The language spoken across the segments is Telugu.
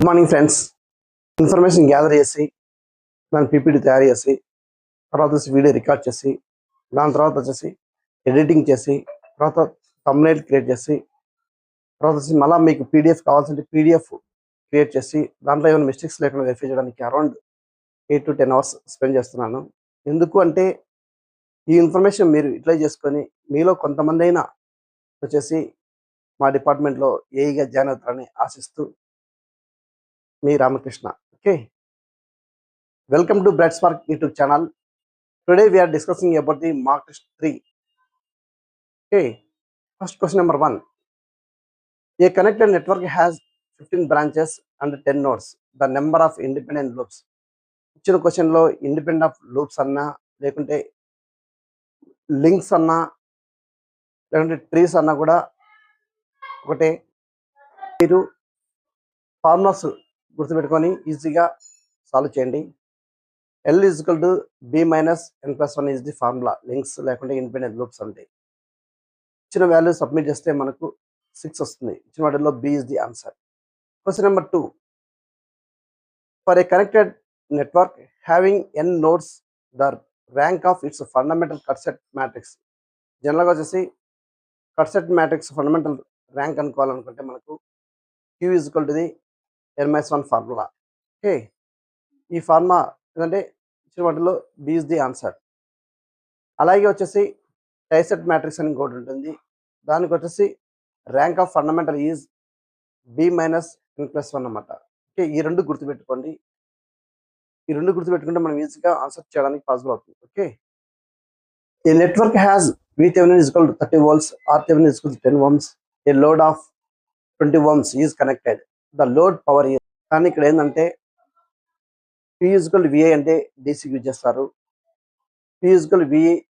Good morning friends. Information gather చేసి దాని పీపీటీ తయారు చేసి తర్వాత వీడియో రికార్డ్ చేసి దాని తర్వాత వచ్చేసి ఎడిటింగ్ చేసి తర్వాత థంబ్నెయిల్ క్రియేట్ చేసి తర్వాత వచ్చి మళ్ళీ మీకు పీడిఎఫ్ కావాల్సింటే పీడిఎఫ్ క్రియేట్ చేసి దాంట్లో ఏమైనా మిస్టేక్స్ లేకుండా వెరిఫై చేయడానికి అరౌండ్ 8 to 10 hours స్పెండ్ చేస్తున్నాను. ఎందుకు అంటే ఈ ఇన్ఫర్మేషన్ మీరు యూటిలైజ్ చేసుకొని మీలో కొంతమంది అయినా వచ్చేసి మా డిపార్ట్మెంట్లో ఏఈగా జాయిన్ అవుతారని ఆశిస్తూ మీ Ramakrishna. Okay, welcome to bright spark YouTube channel. Today we are discussing about the mock test 3. Okay, first question number 1. A connected network has 15 branches and 10 nodes. The number of independent loops. ఇచ్చిన క్వశ్చన్లో ఇండిపెండెంట్ ఆఫ్ లూప్స్ అన్నా లేకుంటే లింక్స్ అన్నా లేకుంటే ట్రీస్ అన్నా కూడా ఒకటే. మీరు ఫార్ములాస్ గుర్తుపెట్టుకొని ఈజీగా సాల్వ్ చేయండి. L is equal to B minus N plus 1 is the formula. Links లేకుంటే ఇండిపెండెంట్ లూప్స్ అంటే ఇచ్చిన వాల్యూ సబ్మిట్ చేస్తే మనకు 6 వస్తుంది. ఇచ్చిన వాటిలో B is the answer. Question number 2. For a connected network having n nodes, the rank of its fundamental cut set matrix. జనరల్గా వచ్చేసి cut set matrix fundamental rank అనుకోవాలనుకుంటే మనకు Q is equal to the N minus 1 formula. Okay, ఈ ఫార్ములా ఎందుకంటే ఇచ్చిన వాటిలో B is the answer. అలాగే వచ్చేసి టైసెట్ మ్యాట్రిక్స్ అని ఇంకోటి ఉంటుంది. దానికి వచ్చేసి rank of fundamental is B minus N plus 1 అన్నమాట. ఓకే, ఈ రెండు గుర్తుపెట్టుకోండి. ఈ రెండు గుర్తుపెట్టుకుంటే మనం ఈజీగా ఆన్సర్ చేయడానికి పాసిబుల్ అవుతుంది. Okay, A network has VThevenin is equal to 30 volts, RThevenin is equal to 10 ohms, a load of 20 ohms is connected. The load power is. కానీ ఇక్కడ ఏంటంటే P is equal to VI అంటే డీసీకి యూజ్ చేస్తారు. P is equal to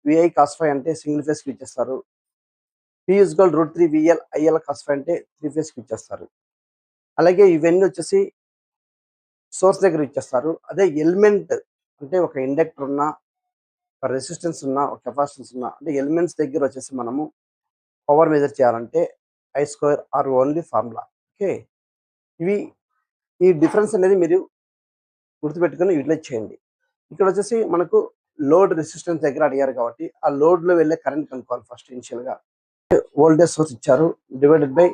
VI cos phi అంటే సింగిల్ ఫేస్కి యూజ్ చేస్తారు. P is equal to √3 VL IL cos phi అంటే 3 ఫేస్కి యూజ్ చేస్తారు. అలాగే ఇవన్నీ వచ్చేసి సోర్స్ దగ్గర ఇచ్చేస్తారు. అదే ఎలిమెంట్ అంటే ఒక ఇండక్టర్ ఉన్న ఒక రెసిస్టెన్స్ ఉన్న ఒక కెపాసిటెన్స్ ఉన్న అంటే ఎలిమెంట్స్ దగ్గర వచ్చేసి మనము పవర్ మెజర్ చేయాలంటే I2R ఓన్లీ ఫార్ములా. ఓకే, ఈ డిఫరెన్స్ అనేది మీరు గుర్తుపెట్టుకొని యూటిలైజ్ చేయండి. ఇక్కడ వచ్చేసి మనకు లోడ్ రెసిస్టెన్స్ దగ్గర అడిగారు కాబట్టి ఆ లోడ్లో వెళ్ళే కరెంట్ కనుక్కోవాలి. ఫస్ట్ ఇనిషియల్గా వోల్టేజ్ సోర్స్ ఇచ్చారు డివైడెడ్ బై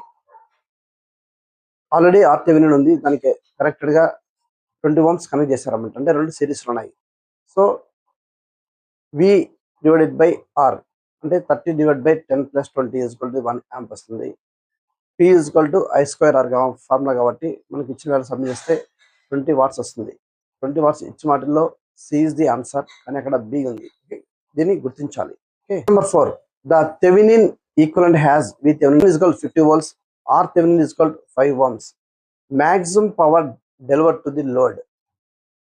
ఆల్రెడీ RThevenin ఉంది, దానికి కరెక్టెడ్గా 20 ohms కనెక్ట్ చేశారన్నమాట. అంటే రెండు సిరీస్లు ఉన్నాయి. So V divided by R అంటే 30 divide by 10 + 20 is equal to 1 amp వస్తుంది. P is equal to I2R formula కాబట్టి మనకి ఇచ్చిన వాల్యూ సబ్మిట్ చేస్తే 20 watts వస్తుంది. 20 watts ఇచ్చిన వాటిల్లో C ఈజ్ ది ఆన్సర్, కానీ అక్కడ B ఉంది. ఓకే, దీన్ని గుర్తించాలి. Okay, number 4. The Thevenin equivalent has VThevenin is equal to 50 volts, RThevenin is equal to 5 ohms. Maximum power delivered to the load.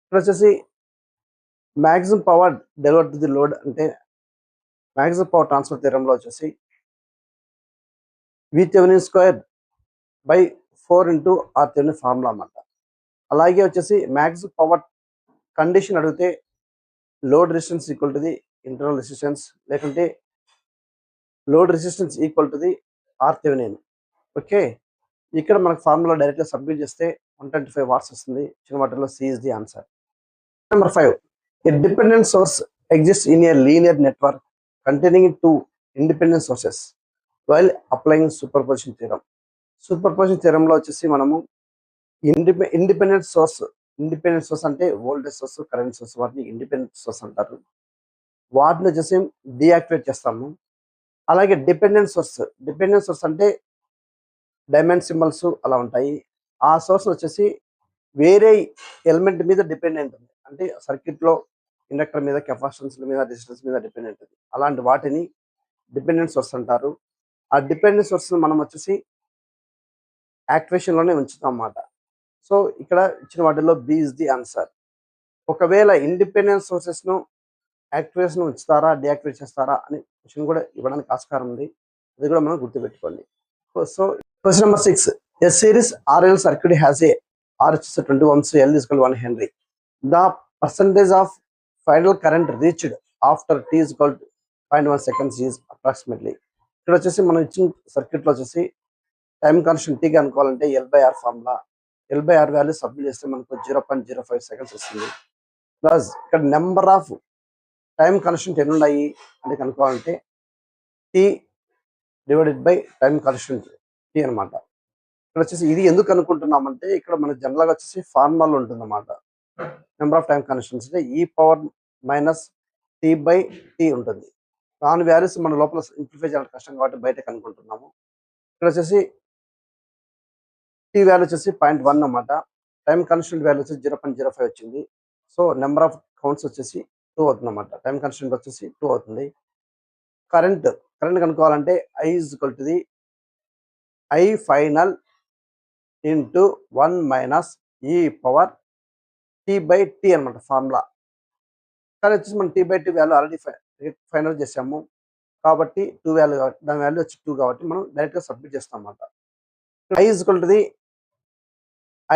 ఇక్కడ వచ్చేసి maximum power delivered to the load అంటే మ్యాక్సిమం పవర్ ట్రాన్స్ఫర్ థియరంలో వచ్చేసి VThevenin square by 4 into RThevenin formula అన్నమాట. అలాగే వచ్చేసి మ్యాక్సిమం పవర్ కండిషన్ అడిగితే load resistance equal to the internal resistance లేకుంటే load resistance equal to the RThevenin. Okay, ఇక్కడ మనకు ఫార్ములా డైరెక్ట్గా సబ్మిట్ చేస్తే 125 watts వస్తుంది. చిన్న వాటిలో C is the answer. Number 5. A dependent source exists in a linear network containing two independent sources while applying superposition theorem. Superposition థియరంలో వచ్చేసి మనము ఇండిపెండెంట్ సోర్స్ అంటే వోల్టేజ్ సోర్స్, కరెంట్ సోర్స్, వాటిని ఇండిపెండెంట్ సోర్స్ అంటారు. వాటిని వచ్చేసి డీయాక్టివేట్ చేస్తాము. అలాగే డిపెండెంట్ సోర్స్ అంటే డైమండ్ సింబల్స్ అలా ఉంటాయి. ఆ సోర్స్ వచ్చేసి వేరే ఎలిమెంట్ మీద డిపెండెంట్ ఉంది, అంటే సర్క్యూట్లో ఇండక్టర్ మీద, కెపాసిటెన్స్ మీద, రెసిస్టెన్స్ మీద డిపెండెంట్ ఉంది. అలాంటి వాటిని డిపెండెంట్ సోర్స్ అంటారు. ఆ డిపెండెంట్ సోర్స్ మనం వచ్చేసి యాక్టివేషన్లోనే ఉంచుతాం అన్నమాట. సో ఇక్కడ ఇచ్చిన వాటిల్లో B is the answer. ఒకవేళ ఇండిపెండెంట్ సోర్సెస్ను యాక్టివేషన్ ఉంచుతారా, డియాక్టివేట్ చేస్తారా అని క్వశ్చన్ కూడా ఇవ్వడానికి ఆస్కారం ఉంది. అది కూడా మనం గుర్తుపెట్టుకోండి. So question number 6. A series RL circuit has a R is 20 ohms, L is equal to 1 Henry. The percentage of final current reached after T is equal to 0.1 seconds is approximately. ఇక్కడ వచ్చేసి మనం ఇచ్చిన సర్క్యూట్లో వచ్చేసి టైం కాన్స్టెంట్ టీగా అనుకోవాలంటే L/R formula. L/R value submit చేస్తే మనకు 0.05 సెకండ్స్ వస్తుంది. ప్లస్ ఇక్కడ నెంబర్ ఆఫ్ టైం కన్స్టెంట్ ఎన్ని ఉన్నాయి అంటే కనుక్కోవాలంటే T divided by time constant T అనమాట. ఇక్కడ వచ్చేసి ఇది ఎందుకు అనుకుంటున్నామంటే ఇక్కడ మనకి జనరల్గా వచ్చేసి ఫార్ములా ఉంటుంది అన్నమాట. నెంబర్ ఆఫ్ టైం కన్స్టెంట్స్ అంటే e⁻ ఉంటుంది. దాని వాల్యూస్ మన లోపల సింప్లిఫై చేయడం కష్టం కాబట్టి బయట కనుక్కుంటున్నాము. ఇక్కడ వచ్చేసి టీ వాల్యూ వచ్చేసి 0.1 అన్నమాట. టైం కన్స్టెంట్ వాల్యూ వచ్చేసి 0.05 వచ్చింది. సో నెంబర్ ఆఫ్ కౌంట్స్ వచ్చేసి 2 అవుతుంది అన్నమాట. టైం కన్స్టెంట్ వచ్చేసి 2 అవుతుంది. కరెంట్ కనుక్కోవాలంటే I final into 1 minus e⁻t/t అనమాట ఫార్ములా. కానీ వచ్చేసి మనం t/t వాల్యూ ఆల్రెడీ ఫైనల్ చేసాము కాబట్టి 2 వాల్యూ దాని వాల్యూ వచ్చి 2 కాబట్టి మనం డైరెక్ట్గా సబ్మిట్ చేస్తాం అన్నమాట.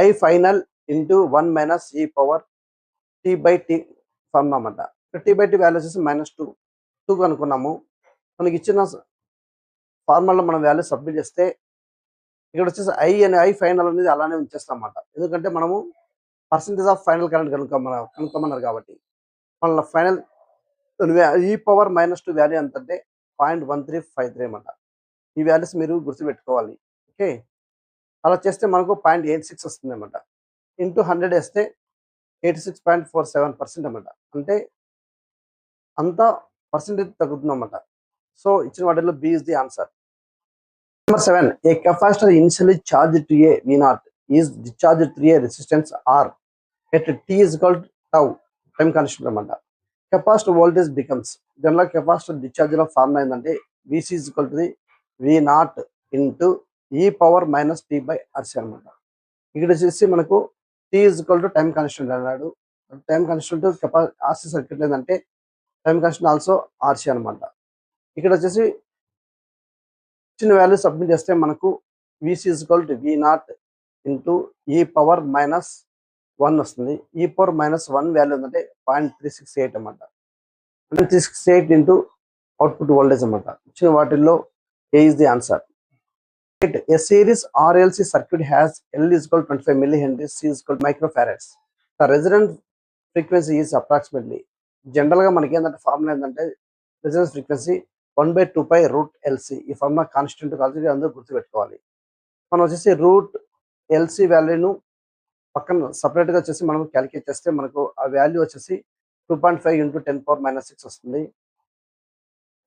I final into 1 minus e⁻t/t formula అన్నమాట. t/t వాల్యూ వచ్చేసి -2 అనుకున్నాము. మనకి ఇచ్చిన ఫార్ములా మనం వాల్యూ సబ్మిట్ చేస్తే ఇక్కడ వచ్చేసి I ఫైనల్ అనేది అలానే ఉంచేస్తాం అన్నమాట. ఎందుకంటే మనము పర్సెంటేజ్ ఆఫ్ ఫైనల్ కరెంట్ కనుక్కోమన్నారు కాబట్టి మన ఫైనల్ e⁻−2 వాల్యూ ఎంత అంటే 0.1353 అన్నమాట. ఈ వాల్యూస్ మీరు గుర్తుపెట్టుకోవాలి. ఓకే, అలా చేస్తే మనకు 0.86 వస్తుంది అన్నమాట. ఇంటూ 100 వేస్తే 86.47% అన్నమాట. అంటే అంత పర్సెంటేజ్ తగ్గుతుంది అన్నమాట. సో ఇచ్చిన వాటిలో B is the answer. Number 7. A capacitor initially charged to a V0 is discharged through a resistance R at t is equal to tau. Time constant అన్నమాట. Capacitor voltage becomes general capacitor discharge లో ఫార్మ్ అయిందంటే VC is equal to the V0 into e⁻−t/RC అనమాట. ఇక్కడ వచ్చేసి మనకు t is equal to time constant అన్నాడు. టైం కాన్స్టెంట్ RC సర్క్యూట్ లేదంటే టైం కాన్స్టెంట్ ఆల్సో RC అనమాట. ఇక్కడ వచ్చేసి ఇచ్చిన వాల్యూ సబ్మిట్ చేస్తే మనకు VC is equal to V0 into e⁻−1 వస్తుంది. e⁻−1 వాల్యూ ఏంటంటే 0.368 అన్నమాట. 0.368 ఇంటూ అవుట్పుట్ వోల్టేజ్ అన్నమాట. ఇచ్చిన వాటిల్లో A is the answer. A series RLC circuit has L is equal to 25 millihenry, C is equal to microfarads. The resonant frequency is approximately జనరల్గా మనకి ఏంటంటే ఫార్ములా ఏంటంటే రెసొనెన్స్ ఫ్రీక్వెన్సీ 1/2π√LC. ఈ ఫార్ములా కాన్స్టెంట్ కాల్సి అందరూ గుర్తుపెట్టుకోవాలి. మనం వచ్చేసి √LC వాల్యూను పక్కన సపరేట్గా వచ్చేసి మనం క్యాలిక్యులేట్ చేస్తే మనకు ఆ వాల్యూ వచ్చేసి 2.5 × 10⁻⁻6 వస్తుంది.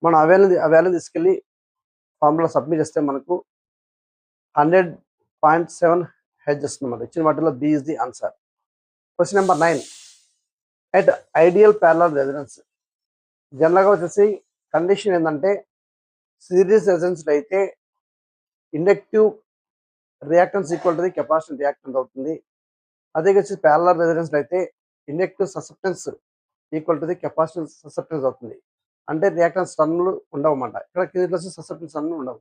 మనం ఆ వాల్యూ తీసుకెళ్ళి ఫార్ములా సబ్మిట్ చేస్తే మనకు 100.7 హెర్ట్జ్ వస్తుంది అన్నమాట. ఇచ్చిన వాటిలో B is the answer. Question number 9. At ideal parallel resonance జనరల్గా వచ్చేసి కండిషన్ ఏంటంటే సిరీస్ రెజొనెన్స్ అయితే inductive reactance equal to the capacitor reactance అవుతుంది. అదే వచ్చి ప్యారలల్ రెజొనెన్స్ అయితే inductive susceptance equal to the capacitor susceptance అవుతుంది. అంటే రియాక్టెన్స్ టర్న్లు ఉండవు అన్నమాట. ఇక్కడ కింద ససెప్టెన్స్ టర్న్లు ఉండవు,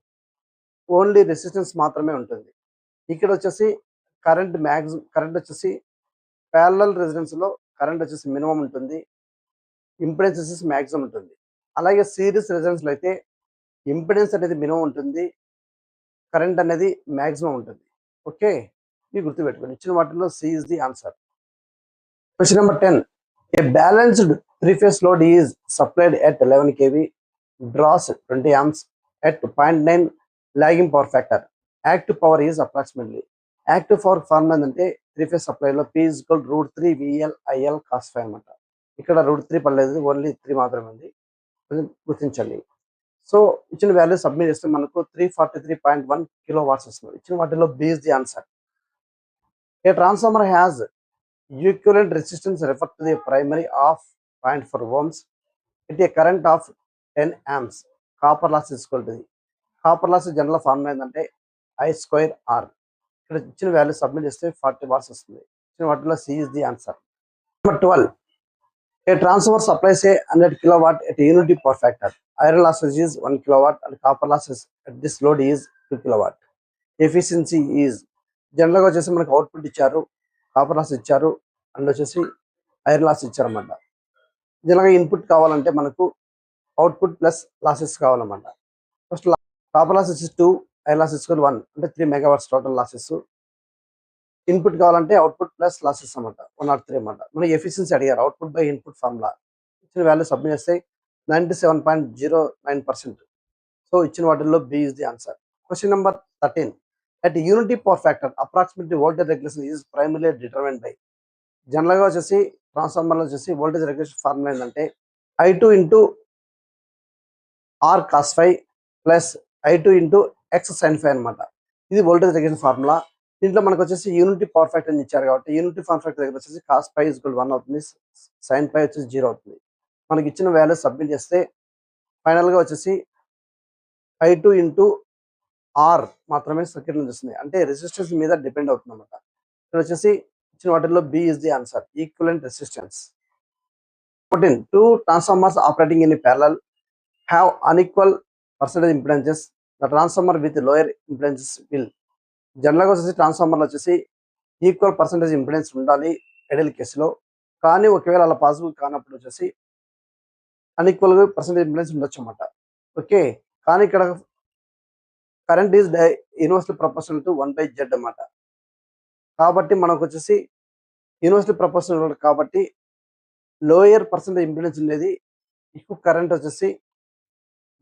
ఓన్లీ రెసిస్టెన్స్ మాత్రమే ఉంటుంది. ఇక్కడ వచ్చేసి కరెంట్ వచ్చేసి ప్యారలల్ రెజొనెన్స్లో కరెంట్ వచ్చేసి మినిమం ఉంటుంది, ఇంపిడెన్స్ వచ్చేసి మ్యాక్సిమం ఉంటుంది. అలాగే సిరీస్ రెజొనెన్స్లో అయితే ఇంపిడెన్స్ అనేది మినిమం ఉంటుంది, కరెంట్ అనేది మ్యాక్సిమం ఉంటుంది. ఓకే, ఇవి గుర్తుపెట్టుకోండి. ఇచ్చిన వాటిలో C is the answer. Question number 10. A balanced 3-phase load is supplied at 11 kV, draws 20 amps at 0.9 lagging power factor. Active power is approximately. Active power form ఏంటంటే 3-phase సప్లైలో P is equal to √3 VL/IL cos φ అనమాట. ఇక్కడ √3 పడలేదు, ఓన్లీ 3 మాత్రమే ఉంది, గుర్తించండి. సో ఇచ్చిన వాల్యూ సబ్మిట్ చేస్తే మనకు 343.1 kW వస్తుంది. ఇచ్చిన వాటిలో B is the answer. A transformer has equivalent resistance refer to the primary of 0.4 ohms at a current of 10 amps. Copper loss is equal to the. Copper loss general formula ఏంటంటే I² R. ఇక్కడ ఇచ్చిన వాల్యూ సబ్మిట్ చేస్తే 40 watts వస్తుంది. ఇచ్చిన వాటిలో C is the answer. Number 12. A transformer supplies a 100 kW at a unity power factor. Iron loss is 1 kW and copper loss at this load is 2 kW. Efficiency is జనరల్గా వచ్చేసి మనకు అవుట్పుట్ ఇచ్చారు, కాపర్ లాస్ ఇచ్చారు, అండ్ వచ్చేసి ఐరన్ లాస్ ఇచ్చారు అన్నమాట. జనరల్గా ఇన్పుట్ కావాలంటే మనకు అవుట్పుట్ ప్లస్ లాసెస్ కావాలన్నమాట. ఫస్ట్ కాపర్ లాస్ వచ్చేసి 2, ఐరన్ లాస్ 1 అంటే 3 MW టోటల్ లాసెస్. ఇన్పుట్ కావాలంటే అవుట్పుట్ ప్లస్ లాసెస్ అనమాట 103 అనమాట. మనకి ఎఫిషియన్సీ అడిగారు, అవుట్పుట్ బై ఇన్పుట్ ఫార్ములా ఇచ్చిన వాల్యూ సబ్మిట్ చేస్తే 97.09%. సో ఇచ్చిన వాటిల్లో B is the answer. Question number 13. At unity power factor approximately voltage regulation is primarily determined by. జనరల్గా వచ్చేసి ట్రాన్స్ఫార్మర్లో వచ్చేసి వోల్టేజ్ రెగ్యులేషన్ ఫార్ములా ఏంటంటే I2 into R cos phi plus I2 into X sine phi అనమాట. ఇది వోల్టేజ్ రెగ్యులేషన్ ఫార్ములా. దీంట్లో మనకు వచ్చేసి యూనిటీ పవర్ ఫ్యాక్టర్ ఇచ్చారు కాబట్టి యూనిటీ పవర్ ఫ్యాక్టర్ దగ్గర వచ్చేసి కాస్ పై ఈజ్ ఈక్వల్ 1 అవుతుంది, సైన్ పై వచ్చేసి 0 అవుతుంది. మనకి ఇచ్చిన వాల్యూ సబ్మిట్ చేస్తే ఫైనల్గా వచ్చేసి I2 ఇంటూ ఆర్ మాత్రమే సర్క్యూట్లో వస్తుంది, అంటే రెసిస్టెన్స్ మీద డిపెండ్ అవుతుంది అనమాట. ఇక్కడ వచ్చేసి ఇచ్చిన వాటిల్లో B is the answer, equivalent resistance. 14. Two transformers operating in a parallel have unequal percentage impedances. The transformer with lower impedances will. జనరల్గా వచ్చేసి ట్రాన్స్ఫార్మర్లో వచ్చేసి ఈక్వల్ పర్సంటేజ్ ఇంపిడెన్స్ ఉండాలి ఐడియల్ కేసులో, కానీ ఒకవేళ అలా పాసిబుల్ కానప్పుడు వచ్చేసి అన్ఈక్వల్గా పర్సంటేజ్ ఇంపిడెన్స్ ఉండొచ్చు అన్నమాట. ఓకే, కానీ ఇక్కడ current is universal proportional to 1/z అన్నమాట. కాబట్టి మనకు వచ్చేసి యూనివర్సల్ ప్రపోర్షనల్ కాబట్టి లోయర్ పర్సంటేజ్ ఇంపిడెన్స్ ఉండేది ఎక్కువ కరెంట్ వచ్చేసి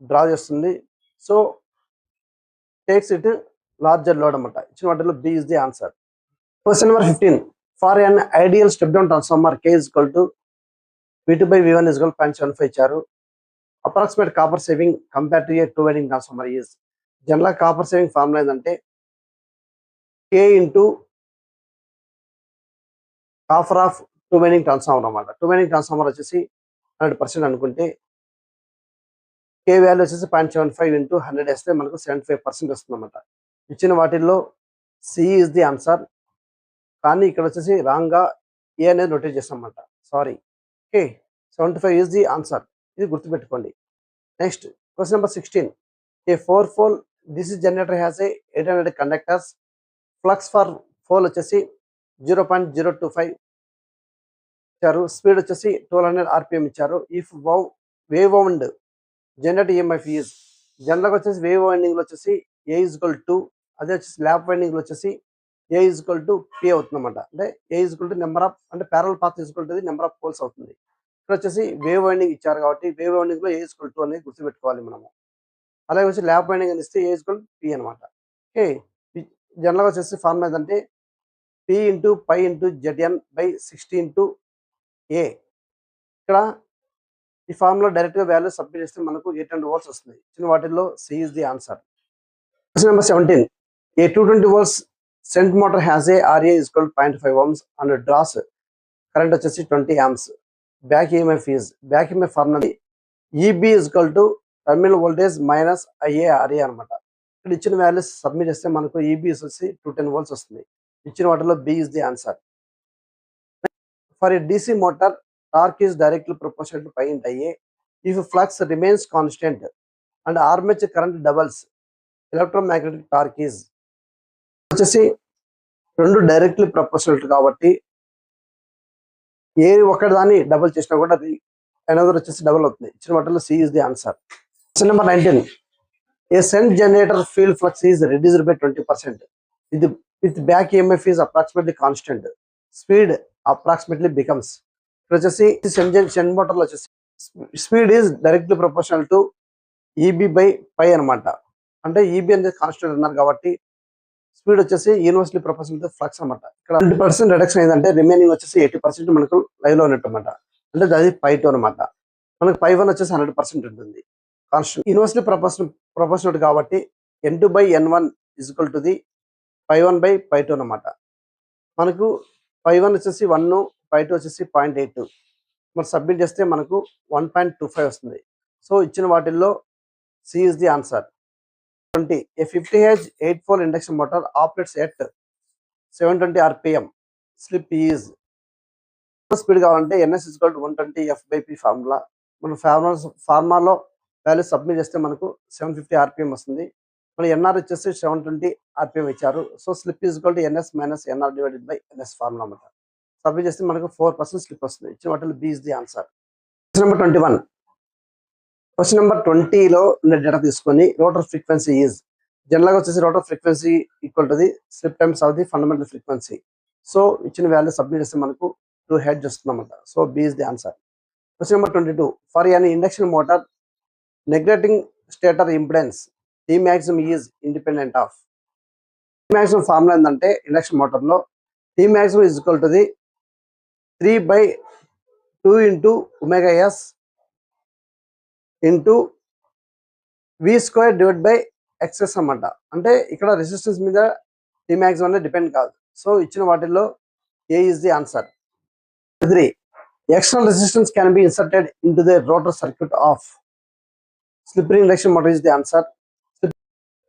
డ్రా చేస్తుంది. So takes it larger load అన్నమాట. ఇచ్చిన వాటిలో B is the answer. Question number 15. For an ideal step down transformer K is equal to V2/V1 is equal 0.75 ఇచ్చారు. Approximate copper saving compare to a 2 winding transformer is. General copper saving formula ఏంటంటే K into copper of 2 winding transformer అన్నమాట. 2 వైండింగ్ ట్రాన్స్ఫార్మర్ వచ్చేసి 100% అనుకుంటే K వాల్యూ వచ్చేసి 0.75 ఇంటూ 100 వేస్తే మనకు 75% వస్తుంది అన్నమాట. ఇచ్చిన వాటిల్లో సి ఇస్ ది ఆన్సర్, కానీ ఇక్కడ వచ్చేసి రాంగ్గా ఏ అనేది నోటేట్ చేస్తాం అన్నమాట. Sorry. Okay, 75 is the answer, ఇది గుర్తుపెట్టుకోండి. Next question number 16. A 4-pole DC generator has a 800 conductors. Flux per pole వచ్చేసి 0.025 ఇచ్చారు. స్పీడ్ వచ్చేసి 1200 RPM ఇచ్చారు. If wave wound generate EMF is. జనరల్గా వచ్చేసి వేవ్ వైండింగ్లో వచ్చేసి A ఈజ్ ఈక్వల్ టు, అదే వచ్చేసి ల్యాప్ వైండింగ్లో వచ్చేసి A is equal to P అవుతుంది అనమాట. అంటే A is equal to number of, అంటే parallel path is equal to number of poles అవుతుంది. ఇక్కడ వచ్చేసి వేవ్ వైండింగ్ ఇచ్చారు కాబట్టి వేవ్ వైండింగ్లో A ఈజ్ ఈక్వల్ టు అనేది గుర్తుపెట్టుకోవాలి మనము. అలాగే వచ్చి ల్యాప్ వైండింగ్ అని ఇస్తే A ఈజ్ ఈక్వల్ P అనమాట. ఓకే, జనరల్గా వచ్చేసి ఫార్ములా ఏంటంటే P into phi into ZN/60 into A. ఇక్కడ ఈ ఫార్ములా డైరెక్ట్గా వాల్యూ సబ్మిట్ చేస్తే మనకు 800 volts వస్తుంది. ఇచ్చిన వాటిల్లో C is the answer. Question number 17. A 220 volts shunt motor has a RA is equal 0.5 ohms and draws current వచ్చేసి 20 amps. Back EMF is. Back EMF formula EB is equal to terminal voltage minus IARA అనమాట. ఇక్కడ ఇచ్చిన వాల్యూస్ సబ్మిట్ చేస్తే మనకు EB వచ్చేసి 210 volts వస్తుంది. ఇచ్చిన వాటిలో B is the answer. For a DC motor torque is directly proportional to pi into Ia. If flux remains constant and armature current doubles, electromagnetic torque is. వచ్చేసి రెండు డైరెక్ట్లీ ప్రపోర్షనల్ కాబట్టి ఏ ఒకటి దాన్ని డబుల్ చేసినా కూడా అది అనదర్ వచ్చేసి డబుల్ అవుతుంది. ఇచ్చిన వాటిలో C is the answer. Question number 19. A shunt generator field flux is reduced by 20%. ఇది with back EMF is approximately constant. Speed approximately becomes. వచ్చేసి సెంట్ మోటార్లో వచ్చేసి speed is directly proportional to EB/π అనమాట. అంటే EB అనేది కాన్స్టెంట్ అన్నారు కాబట్టి స్పీడ్ వచ్చేసి యూనివర్సల్లీ ప్రపోర్షనల్ టు ఫ్లక్స్ అనమాట. ఇక్కడ 20% రిడక్షన్ అయిందంటే రిమైనింగ్ వచ్చేసి 80% మనకు లైవ్ లో ఉన్నట్టు అనమాట. అంటే అది π2 అనమాట. మనకు π1 వచ్చేసి 100% ఉంటుంది కాన్స్టెంట్. యూనివర్సల్లీ ప్రపోర్షనల్ కాబట్టి N2/N1 is equal to the π1/π2 అనమాట. మనకు π1 వచ్చేసి 1, π2 వచ్చేసి 0.82. మనం సబ్మిట్ చేస్తే మనకు 1.25 వస్తుంది. సో ఇచ్చిన వాటిల్లో C is the answer. 20. A 50H 8-pole induction motor operates at 720 RPM. Slip is. Speed కావాలంటే NS is equal to 120 F/P formula. మనం ఫార్ములాలో వాల్యూ సబ్మిట్ చేస్తే మనకు 750 RPM వస్తుంది. మన NR వచ్చేసి 720 RPM ఇచ్చారు. So slip is equal to NS minus NR divided by NS formula అన్నమాట. సబ్మిట్ చేస్తే మనకు 4% స్లిప్ వస్తుంది. ఇచ్చిన వాటిలో B is the answer. Question number 21. Question number 20లో ఉన్న డేటా తీసుకొని రోటర్ ఫ్రీక్వెన్సీ ఈజ్. జనరల్గా వచ్చేసి rotor frequency equal to the slip times of the fundamental frequency. So ఇచ్చిన వాల్యూ సబ్మిట్ చేస్తే మనకు 2 హెడ్జ్ వస్తుందన్నమాట. So B is the answer. Question number 22. For an induction motor neglecting stator impedance T maximum is independent of. T maximum formula ఏంటంటే ఇండక్షన్ మోటార్లో T maximum is equal to the 3/2 into omega S into V square divide by X S అన్నమాట. అంటే ఇక్కడ రెసిస్టెన్స్ మీద టీ మ్యాక్సిమం అనేది డిపెండ్ కాదు. సో ఇచ్చిన వాటిల్లో A is the answer. 3. External resistance can be inserted into the rotor circuit of slip ring induction motor is the answer.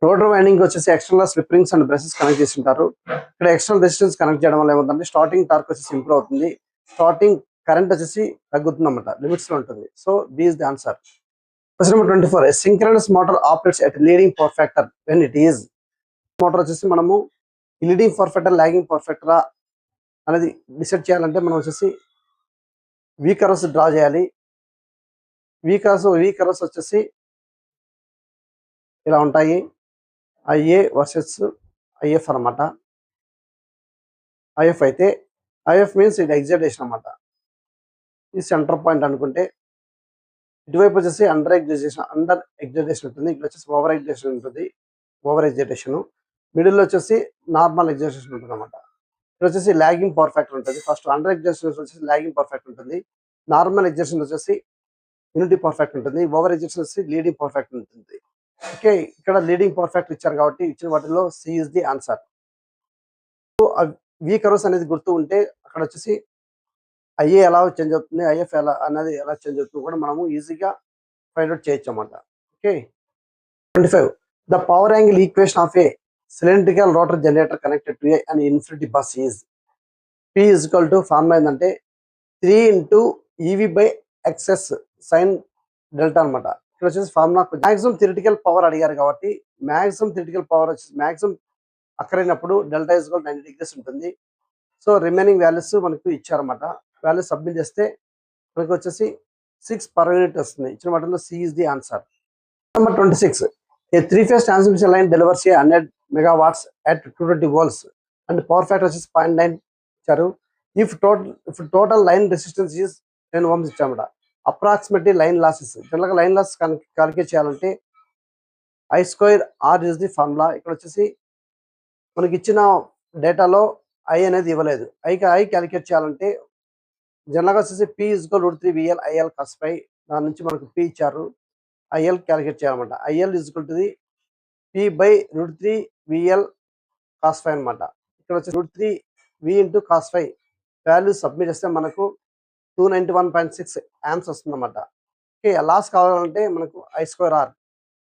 Rotor winding వచ్చేసి external slip rings and brushes connect చేసి ఉంటారు. ఇక్కడ ఎక్స్టర్నల్ రెసిస్టెన్స్ కనెక్ట్ చేయడం వల్ల ఏమవుతుందంటే స్టార్టింగ్ టార్క్ వచ్చేసి ఇంప్రూవ్ అవుతుంది, స్టార్టింగ్ కరెంట్ వచ్చేసి తగ్గుతుంది అన్నమాట, లిమిట్స్ లో ఉంటుంది. So B is the answer. Question number 24. Synchronous motor operates at leading power factor when it is. Motor వచ్చేసి మనము leading power factor lagging power ఫ్యాక్టరా అనేది డిసైడ్ చేయాలంటే మనం వచ్చేసి వి కర్వ్స్ డ్రా చేయాలి. వి కర్వ్స్ వచ్చేసి ఇలా ఉంటాయి. ఐఏ వర్సెస్ ఐఎఫ్ అనమాట. ఐఎఫ్ అయితే ఐఎఫ్ మీన్స్ ఇది ఎగ్జైటేషన్ అనమాట. ఇది సెంటర్ పాయింట్ అనుకుంటే ఇటువైపు వచ్చేసి అండర్ ఎగ్జైటేషన్ ఉంటుంది, ఇక్కడ వచ్చేసి ఓవర్ ఎగ్జైటేషన్. మిడిల్లో వచ్చేసి నార్మల్ ఎగ్జైటేషన్ ఉంటుంది అనమాట. ఇక్కడ వచ్చేసి లాగింగ్ పవర్ ఫ్యాక్టర్ ఉంటుంది. ఫస్ట్ అండర్ ఎగ్జైటేషన్ వచ్చేసి లాగింగ్ పవర్ ఫ్యాక్టర్ ఉంటుంది, నార్మల్ ఎగ్జైటేషన్ వచ్చేసి యూనిటీ పవర్ ఫ్యాక్టర్ ఉంటుంది, ఓవర్ ఎగ్జైటేషన్ వచ్చేసి లీడింగ్ పవర్ ఫ్యాక్టర్ ఉంటుంది. ఓకే, ఇక్కడ లీడింగ్ పవర్ ఫ్యాక్టర్ ఇచ్చారు కాబట్టి ఇచ్చిన వాటిలో C is the answer. So V curves అనేది గుర్తు ఉంటే అక్కడ వచ్చేసి ఐఏ ఎలా చేంజ్ అవుతుంది, ఐఎఫ్ ఎలా అనేది ఎలా చేంజ్ అవుతుంది కూడా మనము ఈజీగా ఫైండ్ అవుట్ చేయొచ్చు అన్నమాట. Okay. 25. The power angle equation of A cylindrical rotor generator connected to an infinity bus is P is equal to formula ఏంటంటే 3 into EV/XS sin డెల్టా అనమాట. ఇక్కడ వచ్చేసి ఫార్ములా మాక్సిమం థియరిటికల్ పవర్ అడిగారు కాబట్టి మాక్సిమం థియరిటికల్ పవర్ వచ్చేసి మాక్సిమం అక్కరైనప్పుడు డెల్టా ఇస్ ఈక్వల్ 90 degrees ఉంటుంది. సో రిమైనింగ్ వాల్యూస్ మనకు ఇచ్చారన్నమాట. వాల్యూస్ సబ్మిట్ చేస్తే మనకు వచ్చేసి 6 per unit వస్తుంది. ఇచ్చిన వాటిలో C is the answer. Number 26. A 3-phase transmission line delivers a 100 megawatts at 220 volts and power factor is 0.9 ఇచ్చారు. If total line resistance is 10 ohms ఇచ్చామట. అప్రాక్సిమేట్లీ లైన్ లాసెస్, జనరల్గా లైన్ లాస్ క్యాలిక్యులేట్ చేయాలంటే I2R ఇస్ ది ఫార్ములా. ఇక్కడ వచ్చేసి మనకి ఇచ్చిన డేటాలో ఐ అనేది ఇవ్వలేదు. ఐ క్యాలిక్యులేట్ చేయాలంటే జనరల్గా వచ్చేసి P is equal to √3 VL IL cos phi. దాని నుంచి మనకు P ఇచ్చారు, ఐఎల్ క్యాలిక్యులేట్ చేయాలన్నమాట. IL is equal to the P/√3 VL cos phi అనమాట. ఇక్కడ వచ్చి √3 V into cos phi value submit చేస్తే మనకు 291.6 amps వస్తుంది అనమాట. ఓకే, లాస్ కావాలంటే మనకు I2R.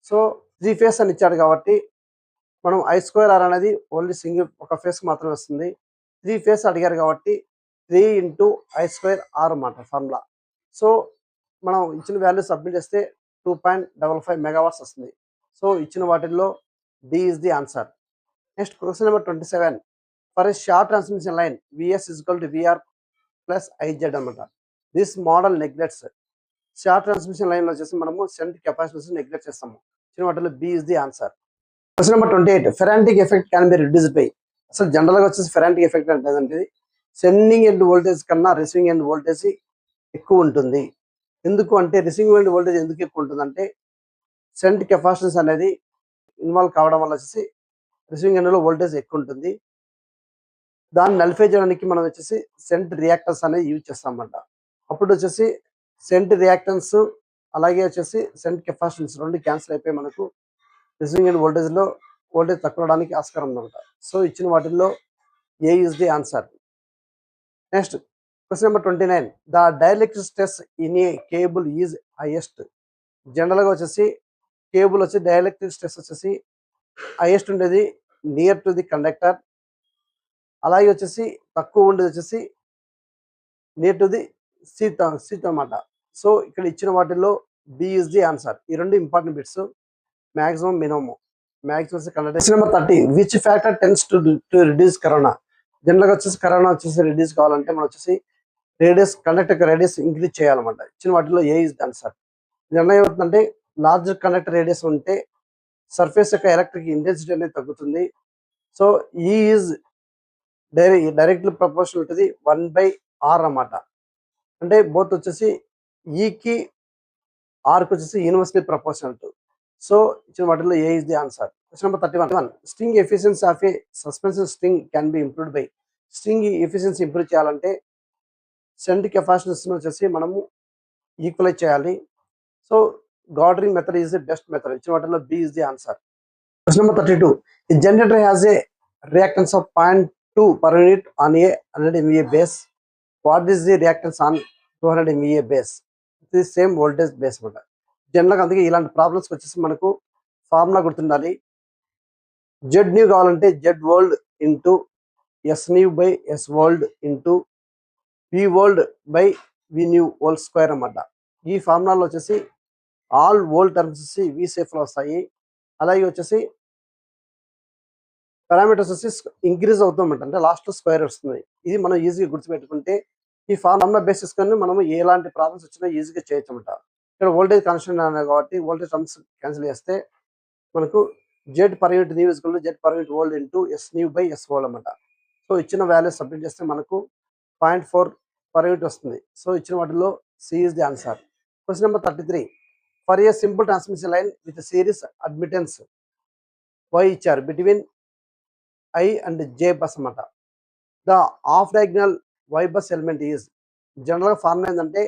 సో 3 phase అని ఇచ్చాడు కాబట్టి మనం I2R అనేది ఓన్లీ సింగిల్ ఒక ఫేస్ మాత్రమే వస్తుంది. 3 phase అడిగారు కాబట్టి 3 into I2R అన్నమాట ఫార్ములా. సో మనం ఇచ్చిన వాల్యూ సబ్మిట్ చేస్తే 2.55 megawatts వస్తుంది. సో ఇచ్చిన వాటిల్లో D is the answer. Next question number 27. For a short transmission line VS is equal to VR plus IZ అనమాట. This model neglects. Short transmission line వచ్చేసి మనము షంట్ కెపాసిటెన్స్ నెగ్లెక్ట్ చేస్తాము. ఇచ్చిన వాటిలో B is the answer. Question number 28. Ferranti effect can be reduced by. అసలు జనరల్గా వచ్చేసి ఫెరాంటిక్ ఎఫెక్ట్ అంటే సెండింగ్ ఎండ్ వోల్టేజ్ కన్నా రిసీవింగ్ ఎండ్ వోల్టేజ్ ఎక్కువ ఉంటుంది. ఎందుకు అంటే రిసీవింగ్ ఎండ్ వోల్టేజ్ ఎందుకు ఎక్కువ ఉంటుందంటే షంట్ కెపాసిటెన్స్ అనేది ఇన్వాల్వ్ కావడం వల్ల వచ్చేసి రిసీవింగ్ ఎండ్లో వోల్టేజ్ ఎక్కువ ఉంటుంది. దాన్ని నలిఫై చేయడానికి మనం వచ్చేసి షంట్ రియాక్టర్స్ అనేది యూజ్ చేస్తాం అన్నమాట. అప్పుడు వచ్చేసి షంట్ రియాక్టెన్స్ అలాగే వచ్చేసి షంట్ కెపాసిటెన్స్ రెండు క్యాన్సిల్ అయిపోయి మనకు రిసీవింగ్ ఎండ్ వోల్టేజ్లో వోల్టేజ్ తక్కువ అవడానికి ఆస్కారం ఉందన్నమాట. సో ఇచ్చిన వాటిల్లో A is the answer. Next question number 29. The dielectric stress in a cable is highest. జనరల్గా వచ్చేసి కేబుల్ వచ్చి డైఎలెక్ట్రిక్ స్ట్రెస్ వచ్చేసి హైయెస్ట్ ఉండేది నియర్ టు ది కండక్టర్, అలాగే వచ్చేసి తక్కువ ఉండేది వచ్చేసి నియర్ టు ది సీట్ అన్నమాట. సో ఇక్కడ ఇచ్చిన వాటిల్లో బి ఇస్ ది ఆన్సర్. ఈ రెండు important bits. Maximum minimum conductor. Number 30. Which factor tends to reduce corona. జనరల్గా వచ్చేసి కరోనా వచ్చేసి రిడ్యూస్ కావాలంటే మనం వచ్చేసి రేడియస్ కండక్టర్ రేడియస్ ఇంక్రీజ్ చేయాలన్నమాట. ఇచ్చిన వాటిలో A is the answer. General ఏమవుతుందంటే లార్జ్ కండక్టర్ రేడియస్ ఉంటే సర్ఫేస్ యొక్క ఎలక్ట్రిక్ ఇంటెన్సిటీ అనేది తగ్గుతుంది. సో ఈ is directly proportional to the 1/r అన్నమాట. అంటే బోత్ వచ్చేసి ఈకి ఆర్కి వచ్చేసి యూనివర్సలీ ప్రపోర్షనల్ టు. సో ఇచ్చిన వాటిలో A is the answer. Question number 31. String efficiency of a suspension string can be improved by. String efficiency improve చేయాలంటే సెంట్ కెపాసిటెన్స్ వచ్చేసి మనము ఈక్వలైజ్ చేయాలి. So guard ring method is the best method. ఇచ్చిన వాటిలో B is the answer. Question number 32. A generator has a reactance of 0.2 per unit on a 100 MVA base. What is the reactance on 200 MVA base? It is same voltage base మాట. జనరల్గా అందుకే ఇలాంటి ప్రాబ్లమ్స్ వచ్చేసి మనకు ఫార్ములా గుర్తుండాలి. జెడ్ న్యూ కావాలంటే Z old into S new by S old into V old by V new old square అన్నమాట. ఈ ఫార్ములాలో వచ్చేసి ఆల్ వోల్డ్ టర్మ్స్ వచ్చేసి వి సేఫ్లో వస్తాయి. అలాగే వచ్చేసి పారామీటర్స్ వచ్చేసి ఇంక్రీజ్ అవుతామంట, అంటే లాస్ట్ స్క్వేర్ వస్తుంది. ఇది మనం ఈజీగా గుర్తుపెట్టుకుంటే ఈ ఫార్ములా బేసిస్ కొని మనం ఎలాంటి ప్రాబ్లమ్స్ వచ్చినా ఈజీగా చేయొచ్చు అనమాట. ఇక్కడ వోల్టేజ్ కాన్స్టెంట్ అన్నారు కాబట్టి వోల్టేజ్ టర్మ్స్ క్యాన్సిల్ చేస్తే మనకు Z per unit new equal to Z per unit old into S new by S old అనమాట. సో ఇచ్చిన వాల్యూ సబ్మిట్ చేస్తే మనకు 0.4 పర్ యూనిట్ వస్తుంది. సో ఇచ్చిన వాటిలో C is the answer. Question number 33. For a simple transmission line with series admittance Y ఇచ్చారు between I and J bus అన్నమాట. The off diagonal Y bus element is. జనరల్గా ఫార్ములా ఏంటంటే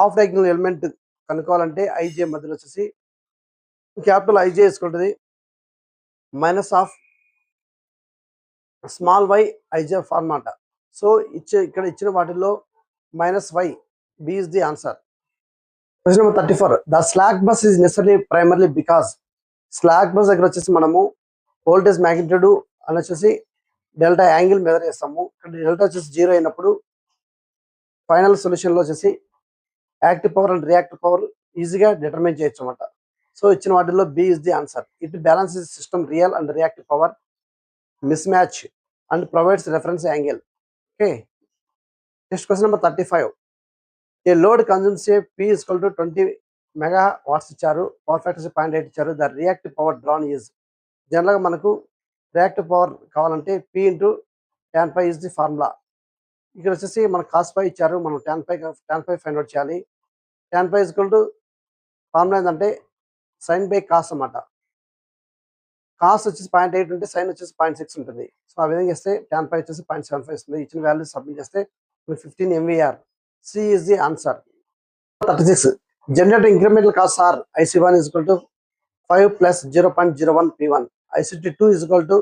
ఆఫ్ డయాగ్నల్ ఎలిమెంట్ కనుక్కోవాలంటే ఐజే మధ్యలో వచ్చేసి క్యాపిటల్ ఐజే వేసుకుంటుంది minus of small Y IJ ఫార్మాట. సో ఇక్కడ ఇచ్చిన వాటిల్లో minus Y B is the answer. Question number 34. The slack bus is necessary primarily because. Slack bus దగ్గర వచ్చేసి మనము వోల్టేజ్ మ్యాగ్నిట్యూడ్ అని వచ్చేసి డెల్టా యాంగిల్ మెజర్ చేస్తాము. ఇక్కడ డెల్టా వచ్చేసి 0 అయినప్పుడు ఫైనల్ సొల్యూషన్లో వచ్చేసి active power and reactive power ఈజీగా డిటర్మైన్ చేయొచ్చు అనమాట. సో ఇచ్చిన వాటిల్లో B is the answer. It balance system real and reactive power mismatch and provides reference angle. Okay, next question number 35. A load consumes a P is equal to 20 mega watts ఇచ్చారు, పవర్ ఫ్యాక్టర్ 0.8 ఇచ్చారు. The reactive power drawn is. జనరల్గా మనకు రియాక్టివ్ పవర్ కావాలంటే P into tan phi is the formula. ఇక్కడ వచ్చేసి మనకు కాస్ పై ఇచ్చారు, మనం tan పై ఫైండ్ అవుట్ చేయాలి. tan phi is equal to formula ఏంటంటే సైన్ బై కాస్ అన్నమాట. కాస్ వచ్చేసి 0.8 ఉంటే సైన్ వచ్చేసి 0.6 ఉంటుంది. సో ఆ విధంగా చేస్తే tan పై వచ్చేసి 0.75 వస్తుంది. ఇచ్చిన వాల్యూ సబ్మిట్ చేస్తే 15 MVAR. C is the answer. 36. Generator incremental cost are IC1 is equal to 5 plus 0.01 P1. ICT2 is equal to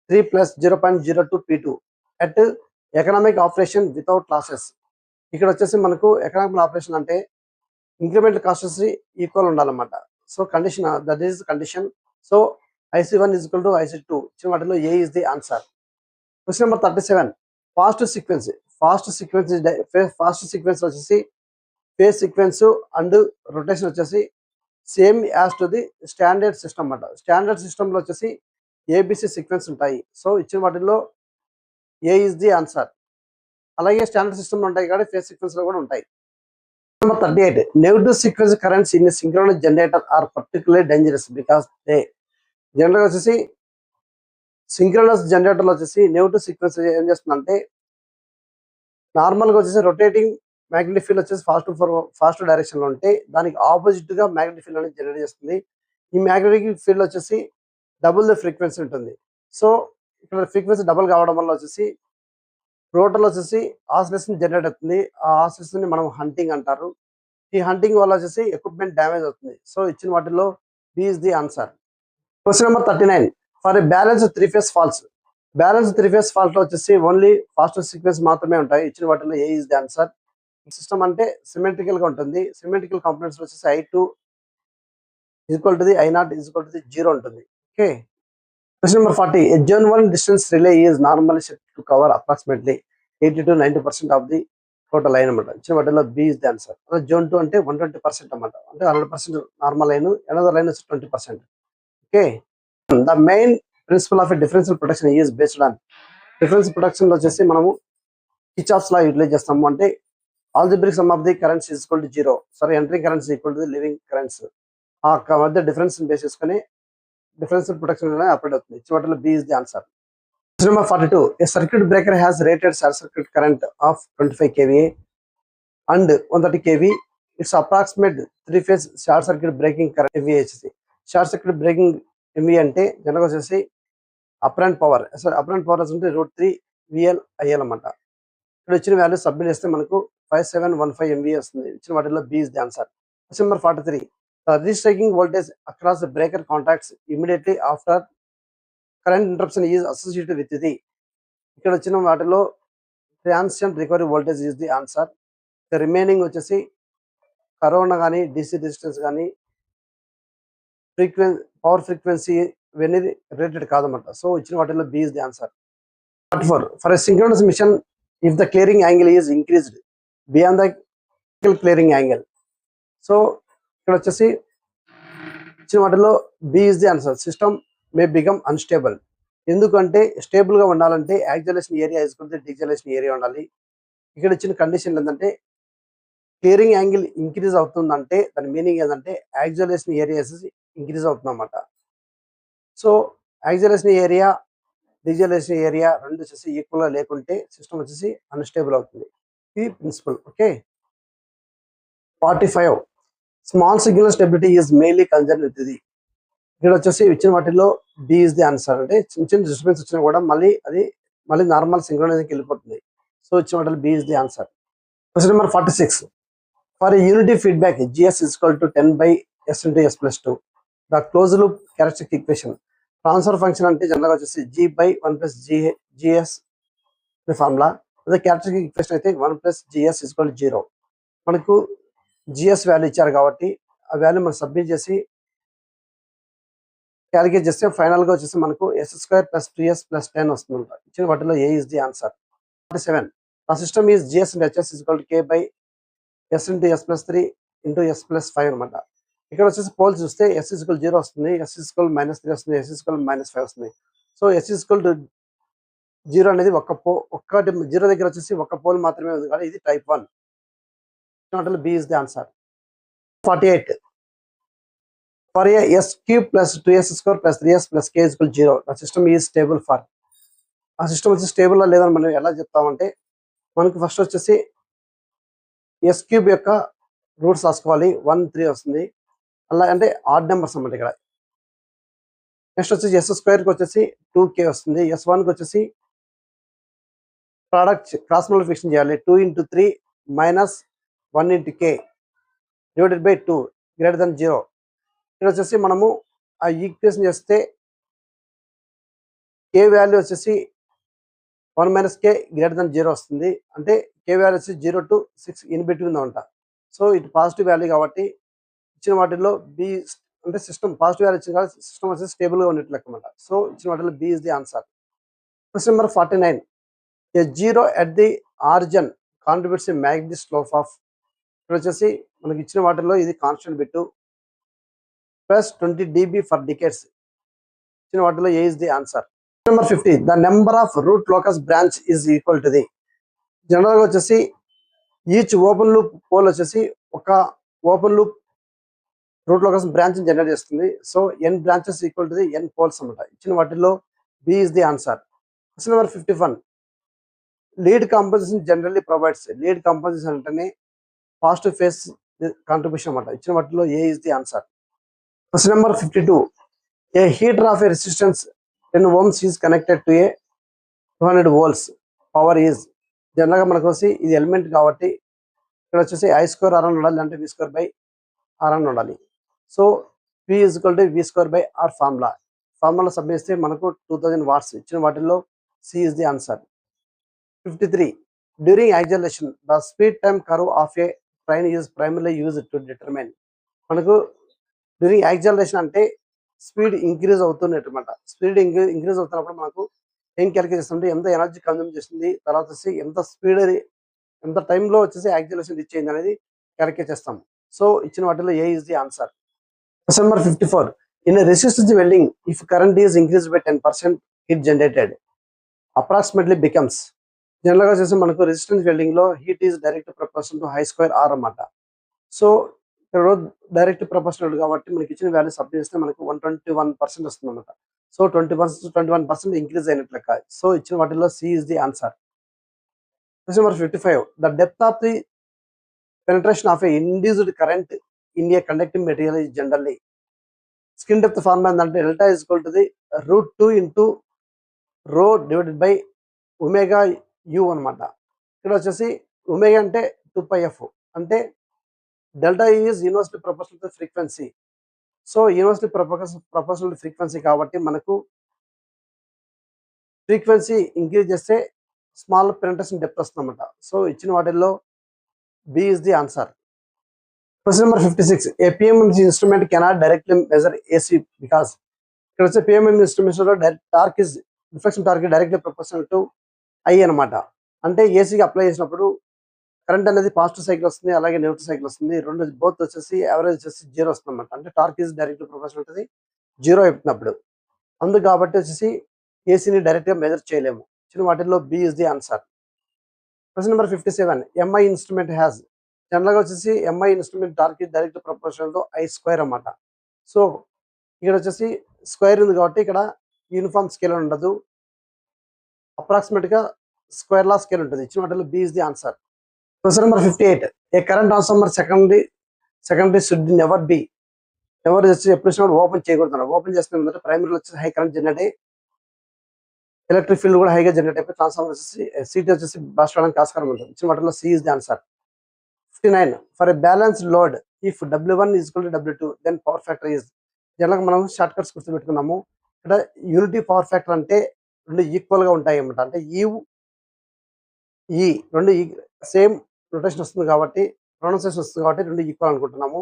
3 plus 0.02 P2 at economic operation without losses. ఇక్కడ వచ్చేసి మనకు ఎకనామిక్ ఆపరేషన్ అంటే ఇంక్రిమెంటల్ కాస్ట్ ఈక్వల్ ఉండాలన్నమాట. So condition that is condition. So IC1 is equal to IC2. ఇచ్చిన వాటిలో A is the answer. Question number 37. Fast sequence వచ్చేసి ఫేజ్ సీక్వెన్స్ అండ్ రొటేషన్ వచ్చేసి same as to the standard system అన్నమాట. స్టాండర్డ్ సిస్టంలో వచ్చేసి ఏబిసి సీక్వెన్స్ ఉంటాయి. సో ఇచ్చిన వాటిల్లో ఏ ఇస్ ది ఆన్సర్. అలాగే స్టాండర్డ్ సిస్టమ్లో ఉంటాయి కాబట్టి ఫేజ్ సీక్వెన్స్లో కూడా ఉంటాయి. Number 38. Negative sequence currents in synchronous generator are particularly dangerous because they. జనరల్గా వచ్చేసి సింక్రోనస్ జనరేటర్లో వచ్చేసి నెగటివ్ సీక్వెన్స్ ఏం చేస్తుందంటే నార్మల్గా వచ్చేసి రొటేటింగ్ మ్యాగ్నెటిక్ ఫీల్డ్ వచ్చేసి ఫాస్ట్ డైరెక్షన్లో ఉంటే దానికి ఆపోజిట్గా మ్యాగ్నెటిక్ ఫీల్డ్ అనేది జనరేట్ చేస్తుంది. ఈ మ్యాగ్నెటిక్ ఫీల్డ్ వచ్చేసి డబుల్ ద ఫ్రీక్వెన్సీ ఉంటుంది. సో ఇక్కడ ఫ్రీక్వెన్సీ డబుల్ కావడం వల్ల వచ్చేసి రోటర్లో వచ్చేసి ఆసిలేషన్ జనరేట్ అవుతుంది. ఆ ఆసిలేషన్ మనం హంటింగ్ అంటారు. ఈ హంటింగ్ వల్ల వచ్చేసి ఎక్విప్మెంట్ డ్యామేజ్ అవుతుంది. సో ఇచ్చిన వాటిలో B is the answer. Question number 39. For a balance 3 phase faults. Balance 3 phase ఫాల్ట్లో వచ్చేసి ఓన్లీ ఫాస్ట్ సీక్వెన్స్ మాత్రమే ఉంటాయి. ఇచ్చిన వాటిలో A is the answer. System అంటే సిమెట్రికల్ గా ఉంటుంది. సిమెట్రికల్ కాంపోనెంట్స్ వచ్చేసి I2 equal to the I0 equal to the 0 ఉంటుంది. Okay, question number 40. A zone 1 distance relay is normally set to cover approximately 80 to 90% of the total line అనమాట. ఇచ్చిన వాటిలో బి ఇస్ ది ఆన్సర్. అదే జోన్ 2 అంటే 120% అనమాట. అంటే 100% నార్మల్ లైన్, అనదర్ లైన్ వచ్చి 20%. Okay, the main principle of differential protection is based on. Differential protection వచ్చేసి మనము కిర్చాఫ్స్ లా యూటిలైజ్ చేస్తాము. అంటే algebraic sum of the currents is equal to 0. Sorry, entering currents is equal to the leaving currents. ఆ మధ్య డిఫరెన్స్ బేస్ చేసుకొని డిఫరెన్షియల్ ప్రొటెక్షన్ అప్లై అవుతుంది. ఇచ్చిన వాటిలో B is the answer. Question number 42. A circuit breaker has rated short circuit current of 25 kVA and 130 kV. Its approximate three-phase short circuit breaking current MVA వచ్చేసి షార్ట్ సర్క్యూట్ బ్రేకింగ్ ఎంవీ అంటే జనరల్గా వచ్చేసి అప్రెంట్ పవర్. అప్రెంట్ పవర్ అంటే √3 VL IL అన్నమాట. ఇక్కడ ఇచ్చిన వాల్యూ సబ్మిట్ చేస్తే మనకు 5715 MVA వస్తుంది. ఇచ్చిన వాటిలో B is the answer. Question number 43. The restriking voltage across the breaker contacts immediately after current interruption is associated with the. ఇక్కడ వచ్చిన వాటిలో transient recovery voltage is the answer. Remaining వచ్చేసి కరోనా కానీ డిసి రెసిస్టెన్స్ కానీ పవర్ ఫ్రీక్వెన్సీ ఇవన్నీ రిలేటెడ్ కాదన్నమాట. సో ఇచ్చిన వాటిలో B is the answer. 44. For a synchronous machine if the clearing angle is increased beyond the clearing angle. So ఇక్కడ వచ్చేసి ఇచ్చిన వాటిలో B is the answer. System may become unstable. ఎందుకంటే స్టేబుల్ గా ఉండాలంటే యాక్సిలరేషన్ ఏరియా డిక్సిలరేషన్ ఏరియా ఉండాలి. ఇక్కడ ఇచ్చిన కండిషన్ ఏంటంటే క్లియరింగ్ యాంగిల్ ఇంక్రీజ్ అవుతుందంటే దాని మీనింగ్ ఏంటంటే యాక్సిలరేషన్ ఏరియా ఇంక్రీజ్ అవుతుంది అన్నమాట. సో యాక్సిలరేషన్ ఏరియా డిక్సిలరేషన్ ఏరియా రెండు వచ్చేసి ఈక్వల్ గా లేకుంటే సిస్టమ్ వచ్చేసి అన్స్టేబుల్ అవుతుంది. ఇది principle. Okay. 45. Small signal stability is mainly concern with ఇది. ఇక్కడ వచ్చేసి ఇచ్చిన వాటిలో బి ఇస్ ది ఆన్సర్. అంటే చిన్న చిన్న డిస్టర్బెన్స్ వచ్చినా కూడా మళ్ళీ నార్మల్ సింక్రోనైజేషన్కి వెళ్ళిపోతుంది. సో ఇచ్చిన వాటిలో B is the answer. Question number 46. For unity feedback GS is equal to 10/S into S plus 2. The closed loop characteristic equation. Transfer function అంటే జనరల్గా వచ్చేసి G/1 + GS ఫార్ములా. అదే క్యారెక్టరిస్టిక్ ఈక్వేషన్ అయితే 1 + GS is equal to 0. మనకు GS వాల్యూ ఇచ్చారు కాబట్టి ఆ వాల్యూ మనం సబ్మిట్ చేసి క్యాలిక్యులేట్ చేస్తే ఫైనల్ గా వచ్చేసి మనకు S² + 2S + 10 వస్తుంది. ఇచ్చిన వాటిలో A is the answer. 47. The system is GS and HS is equal to K/S into S plus 3 into S plus 5 అనమాట. ఇక్కడ వచ్చేసి పోల్స్ చూస్తే S is equal to 0 వస్తుంది, S is equal to -3 వస్తుంది, S is equal to -5 వస్తుంది. So S is equal to 0 అనేది ఒక్కటి 0 దగ్గర వచ్చేసి ఒక పోల్ మాత్రమే ఉంది కానీ ఇది టైప్ 1. వాటిలో B is the answer. 48. For a S³ plus 2S² plus 3S plus K is equal to 0, the system is stable for. ఆ సిస్టమ్ వచ్చి స్టేబుల్ లేదని మనం ఎలా చెప్తామంటే మనకు ఫస్ట్ వచ్చేసి S³ యొక్క రూట్స్ రాసుకోవాలి. 1 3 వస్తుంది. అలా అంటే ఆడ్ నెంబర్స్ అన్నమాట ఇక్కడ. నెక్స్ట్ వచ్చేసి S² కి వచ్చేసి 2K వస్తుంది. S1 కి వచ్చేసి ప్రోడక్ట్ క్రాస్ మల్టిప్లికేషన్ చేయాలి. 2 into 3 minus 1 into K divided by 2 greater than 0. ఇక్కడ వచ్చేసి మనము ఆ ఈక్వేషన్ చేస్తే K వాల్యూ వచ్చేసి 1 - K greater than 0 వస్తుంది. అంటే K వాల్యూ వచ్చి 0 to 6 ఇన్ బిట్వీన్ ఉందంట. సో ఇటు పాజిటివ్ వాల్యూ కాబట్టి ఇచ్చిన వాటిలో బి అంటే సిస్టమ్ పాజిటివ్ వాల్యూ ఇచ్చిన కాబట్టి సిస్టమ్ వచ్చేసి స్టేబుల్ గా ఉన్నట్లు లెక్క అనమాట. సో ఇచ్చిన వాటిలో B is the answer. Question number 49. A zero at the origin contributes magnetic slope of. ఇక్కడ వచ్చేసి మనకి ఇచ్చిన వాటిలో ఇది constant bit plus 20 dB for decades. ఇచ్చిన వాటిలో A is the answer. Number 50. The number of root locus branch is equal to the. జనరల్గా వచ్చేసి ఈచ్ ఓపెన్ లూప్ పోల్ వచ్చేసి ఒక open loop root locus branch generate చేస్తుంది. So n branches equal to the n poles అనమాట. ఇచ్చిన వాటిలో B is the answer. Question number 51. Lead composition generally provides. Lead composition అంటేనే పాజిటివ్ ఫేస్ కాంట్రిబ్యూషన్ అనమాట. ఇచ్చిన వాటిలో A is the answer. Question number 52. A heater of a resistance 10 ohms is connected to a 200 volts. Power is. జనరల్గా మనకు వచ్చి ఇది ఎలిమెంట్ కాబట్టి ఇక్కడ వచ్చేసి I² R ఉండాలి, అంటే V² R ఉండాలి. So P is equal to V² R formula submit చేస్తే మనకు 2000 వాట్స్. ఇచ్చిన వాటిల్లో C is the answer. 53. During acceleration, the speed time curve of a train is primarily used to determine. మనకు డ్యూరింగ్ యాక్సిలరేషన్ అంటే స్పీడ్ ఇంక్రీజ్ అవుతున్నమాట. స్పీడ్ ఇంక్రీజ్ అవుతున్నప్పుడు మనకు ఏం క్యాలిక్యులేట్ చేస్తుంటే ఎంత ఎనర్జీ కన్జ్యూమ్ చేస్తుంది, తర్వాత వచ్చి ఎంత స్పీడ్ ఎంత టైంలో వచ్చేసి యాక్సిలరేషన్ రీచ్ అయింది అనేది క్యాలిక్యులేట్ చేస్తాం. సో ఇచ్చిన వాటిలో A is the answer. Question number 54. In resistance welding if current is increase by 10%, heat generated approximately becomes. జనరల్గా వచ్చేసి మనకు రెసిస్టెన్స్ వెల్డింగ్ లో heat is direct proportional to I² R అన్నమాట. సో ఇక్కడ డైరెక్ట్ ప్రపోర్షనల్ కాబట్టి మనకి ఇచ్చిన వాల్యూ సబ్మిట్ చేస్తే మనకు 121% వస్తుంది అనమాట. సో 21% ఇంక్రీజ్ అయినట్లు లెక్క. సో ఇచ్చిన వాటిల్లో C is the answer. Question number 55. The depth of the penetration of a induced current in a conducting material is generally skin depth formula ఏంటంటే delta is equal to the √2 into rho divided by omega U అనమాట. ఇక్కడ వచ్చేసి ఒమేగా అంటే 2πf అంటే delta is university proportional to frequency. So university proportional to frequency కాబట్టి మనకు ఫ్రీక్వెన్సీ ఇంక్రీజ్ చేస్తే స్మాల్ పెనిట్రేషన్ డెప్త్ వస్తుంది అనమాట. సో ఇచ్చిన వాటిల్లో B is the answer. Question number 56. A PMMC instrument cannot directly measure AC because ఇక్కడ వచ్చే పిఎంఎం ఇన్స్ట్రుమెంట్స్ లో torque is reflection torque directly proportional to I అనమాట. అంటే ఏసీకి అప్లై చేసినప్పుడు కరెంట్ అనేది పాజిటివ్ సైకిల్ వస్తుంది, అలాగే నెగిటివ్ సైకిల్ వస్తుంది. రెండు బోత్ వచ్చేసి యావరేజ్ వచ్చేసి 0 వస్తుంది అనమాట. అంటే torque is directly proportional to 0 అయిపోతున్నప్పుడు. అందుకు కాబట్టి వచ్చేసి ఏసీని డైరెక్ట్ గా మెజర్ చేయలేము. చిన్న వాటిల్లో B is the answer. Question number 57. MI instrument has general గా వచ్చేసి MI instrument torque direct proportional తో ఐ స్క్వేర్ అన్నమాట. సో ఇక్కడ వచ్చేసి స్క్వేర్ ఉంది కాబట్టి ఇక్కడ యూనిఫామ్ స్కేల్ ఉండదు, అప్రాక్సిమేట్ గా స్క్వేర్ లా స్కేల్ ఉంటుంది. ఇచ్చిన వాటిలో B is the answer. Question number 58. A current transformer secondary should never be ఎవరు వచ్చి ఎప్పుడు ఓపెన్ చేయకూడదు. ఓపెన్ చేస్తున్న ప్రైమరీలో వచ్చేసి హై కరెంట్ జనరేట్ అయ్యి ఎలక్ట్రిక్ ఫీల్డ్ కూడా హైగా జనరేట్ అయిపోయి ట్రాన్స్ఫార్మర్ వచ్చేసి సిటీ వచ్చేసి బస్ట్ అవడానికి ఆస్కారం ఉంటుంది. ఇచ్చిన వాటిలో C is the answer. 59. For a balance load if W1 is equal to W2 then power factor is జనరల్గా మనం షార్ట్ కట్స్ గుర్తుపెట్టుకున్నాము. ఇక్కడ యూనిటీ పవర్ ఫ్యాక్టర్ అంటే రెండు ఈక్వల్ గా ఉంటాయి అన్నమాట. అంటే ఈ రెండు సేమ్ రొటేషన్ వస్తుంది కాబట్టి ప్రొనౌన్సియేషన్ వస్తుంది కాబట్టి రెండు ఈక్వల్ అనుకుంటున్నాము.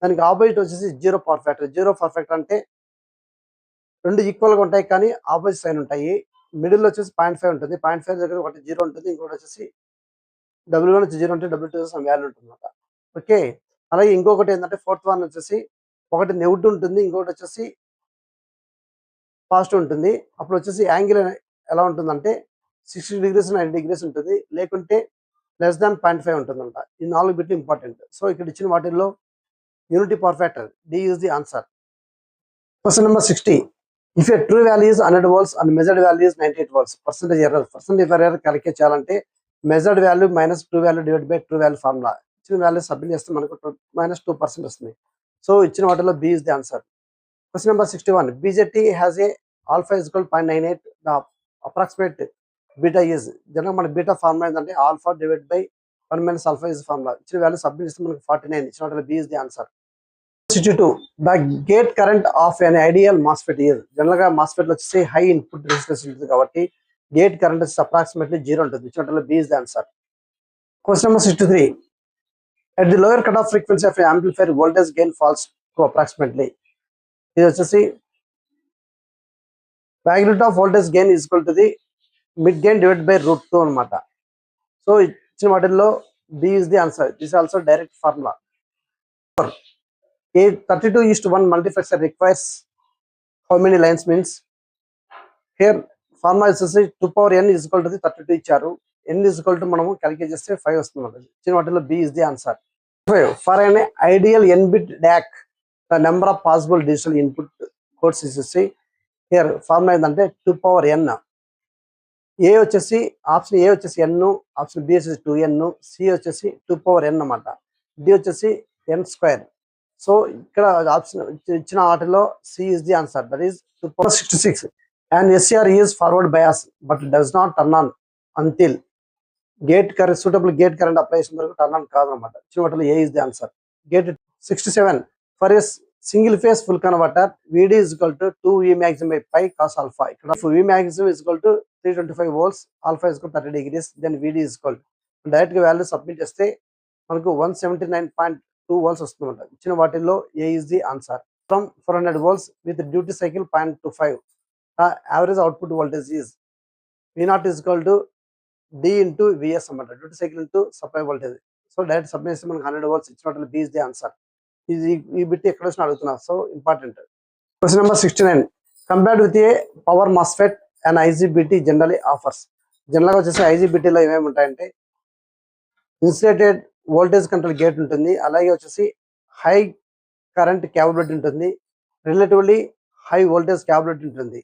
దానికి ఆపోజిట్ వచ్చేసి zero power factor. Zero power factor అంటే రెండు ఈక్వల్ గా ఉంటాయి కానీ ఆపోజిట్ సైన్ ఉంటాయి. మిడిల్ వచ్చేసి 0.5 ఉంటుంది. 0.5 దగ్గర ఒకటి 0 ఉంటుంది, ఇంకోటి వచ్చేసి W1 వచ్చి 0 ఉంటే W2 సమ్ వాల్యూ ఉంటుంది అనమాట. ఓకే, అలాగే ఇంకొకటి ఏంటంటే ఫోర్త్ వన్ వచ్చేసి ఒకటి నెగిటివ్ ఉంటుంది, ఇంకొకటి వచ్చేసి పాజిటివ్ ఉంటుంది. అప్పుడు వచ్చేసి యాంగిల్ ఎలా ఉంటుందంటే 60 degrees 90 degrees ఉంటుంది, లేకుంటే లెస్ దాన్ 0.5 ఉంటుందంట. ఈ 4 బిట్లు ఇంపార్టెంట్. సో ఇక్కడ ఇచ్చిన వాటిల్లో unity power factor D is the answer. Question number 60. If a true value is 100 volts and measured value is 98 volts percentage error calculate చేయాలంటే measured value minus true value divide by true value formula. ఇచ్చిన వాల్యూ సబ్మిట్ చేస్తే మనకు -2% వస్తుంది. సో ఇచ్చిన వాటిలో B is the answer. Question number 61. BJT has a alpha is equal 0.98. The approximate beta is general మన బీటా ఫార్ములా ఏంటంటే alpha divide by 1 minus alpha is formula. ఇచ్చిన వాల్యూ సబ్మిట్ చేస్తే మనకు 49. ఇచ్చిన వాటిలో B is the answer. 62. The gate current of an ideal MOSFET is general గా మాస్ఫెట్ వచ్చేసి హై ఇన్పుట్ రెసిస్టెన్స్ ఉంటుంది కాబట్టి గేట్ కరెంట్ వచ్చేసి అప్రాక్సిమేట్లీ 0 ఉంటుంది. ఇచ్చిన వాటిలో B is the answer. Question number 63. at the lower cutoff frequency of an amplifier voltage gain falls to approximately ఇది వచ్చేసి magnitude of voltage gain is equal to the mid gain divided by √2 అనమాట. సో ఇచ్చిన వాటిల్లో B is the answer. This is also direct formula. A 32:1 multiplexer requires how many lines means here formula వచ్చేసి 2 power n is equal to the 32 ఇచ్చారు. n is equal to మనము క్యాలిక్యులేట్ చేస్తే 5 వస్తుంది. ఇచ్చిన వాటిల్లో B is the answer. For an ideal n-bit DAC, the number of possible digital input codes is here formula ఏంటంటే 2 power n. ఏ వచ్చేసి ఆప్షన్ ఏ వచ్చేసి n, ఆప్షన్ బి వచ్చేసి 2n, సి వచ్చేసి 2 power n అన్నమాట, డి వచ్చేసి n². సో ఇక్కడ ఆప్షన్ ఇచ్చిన వాటిలో C is the answer. That is 2 power 66. And SR is forward bias but does not turn on until gate current suitable gate current apply చేసిన వరకు టర్న్ ఆన్ కాదనమాట. ఇచ్చిన వాటిలో A is the answer. Gate 67. For S single phase full converter VD is equal to 2V maximum by pi cos alpha. ఇక్కడ V maximum is equal to 325 volts, alpha is equal to 30 degrees, then VD is equal direct గా వాల్యూ సబ్మిట్ చేస్తే మనకు 179.2 volts వస్తుందన్నమాట. ఇచ్చిన వాటిల్లో A is the answer. From 400 volts with duty cycle 0.25, average output voltage is V0 is equal to D into VS అన్నమాట, duty cycle into supply voltage. So direct submit చేస్తే మనకు 100 volts. ఇచ్చిన వాటిలో బి ఇస్ ది ఆన్సర్. ఇది ఈ బిట్ ఎక్కడ వచ్చినా అడుగుతున్నారు, so important. Question number 69. Compared with a power MOSFET and IGBT generally offers. General గా వచ్చేసి IGBTలో ఏమేమి ఉంటాయంటే ఇన్సులేటెడ్ వోల్టేజ్ కంట్రోల్ గేట్ ఉంటుంది, అలాగే వచ్చేసి హై కరెంట్ క్యాపబిలిటీ ఉంటుంది, రిలేటివ్లీ హై వోల్టేజ్ క్యాపబిలిటీ ఉంటుంది.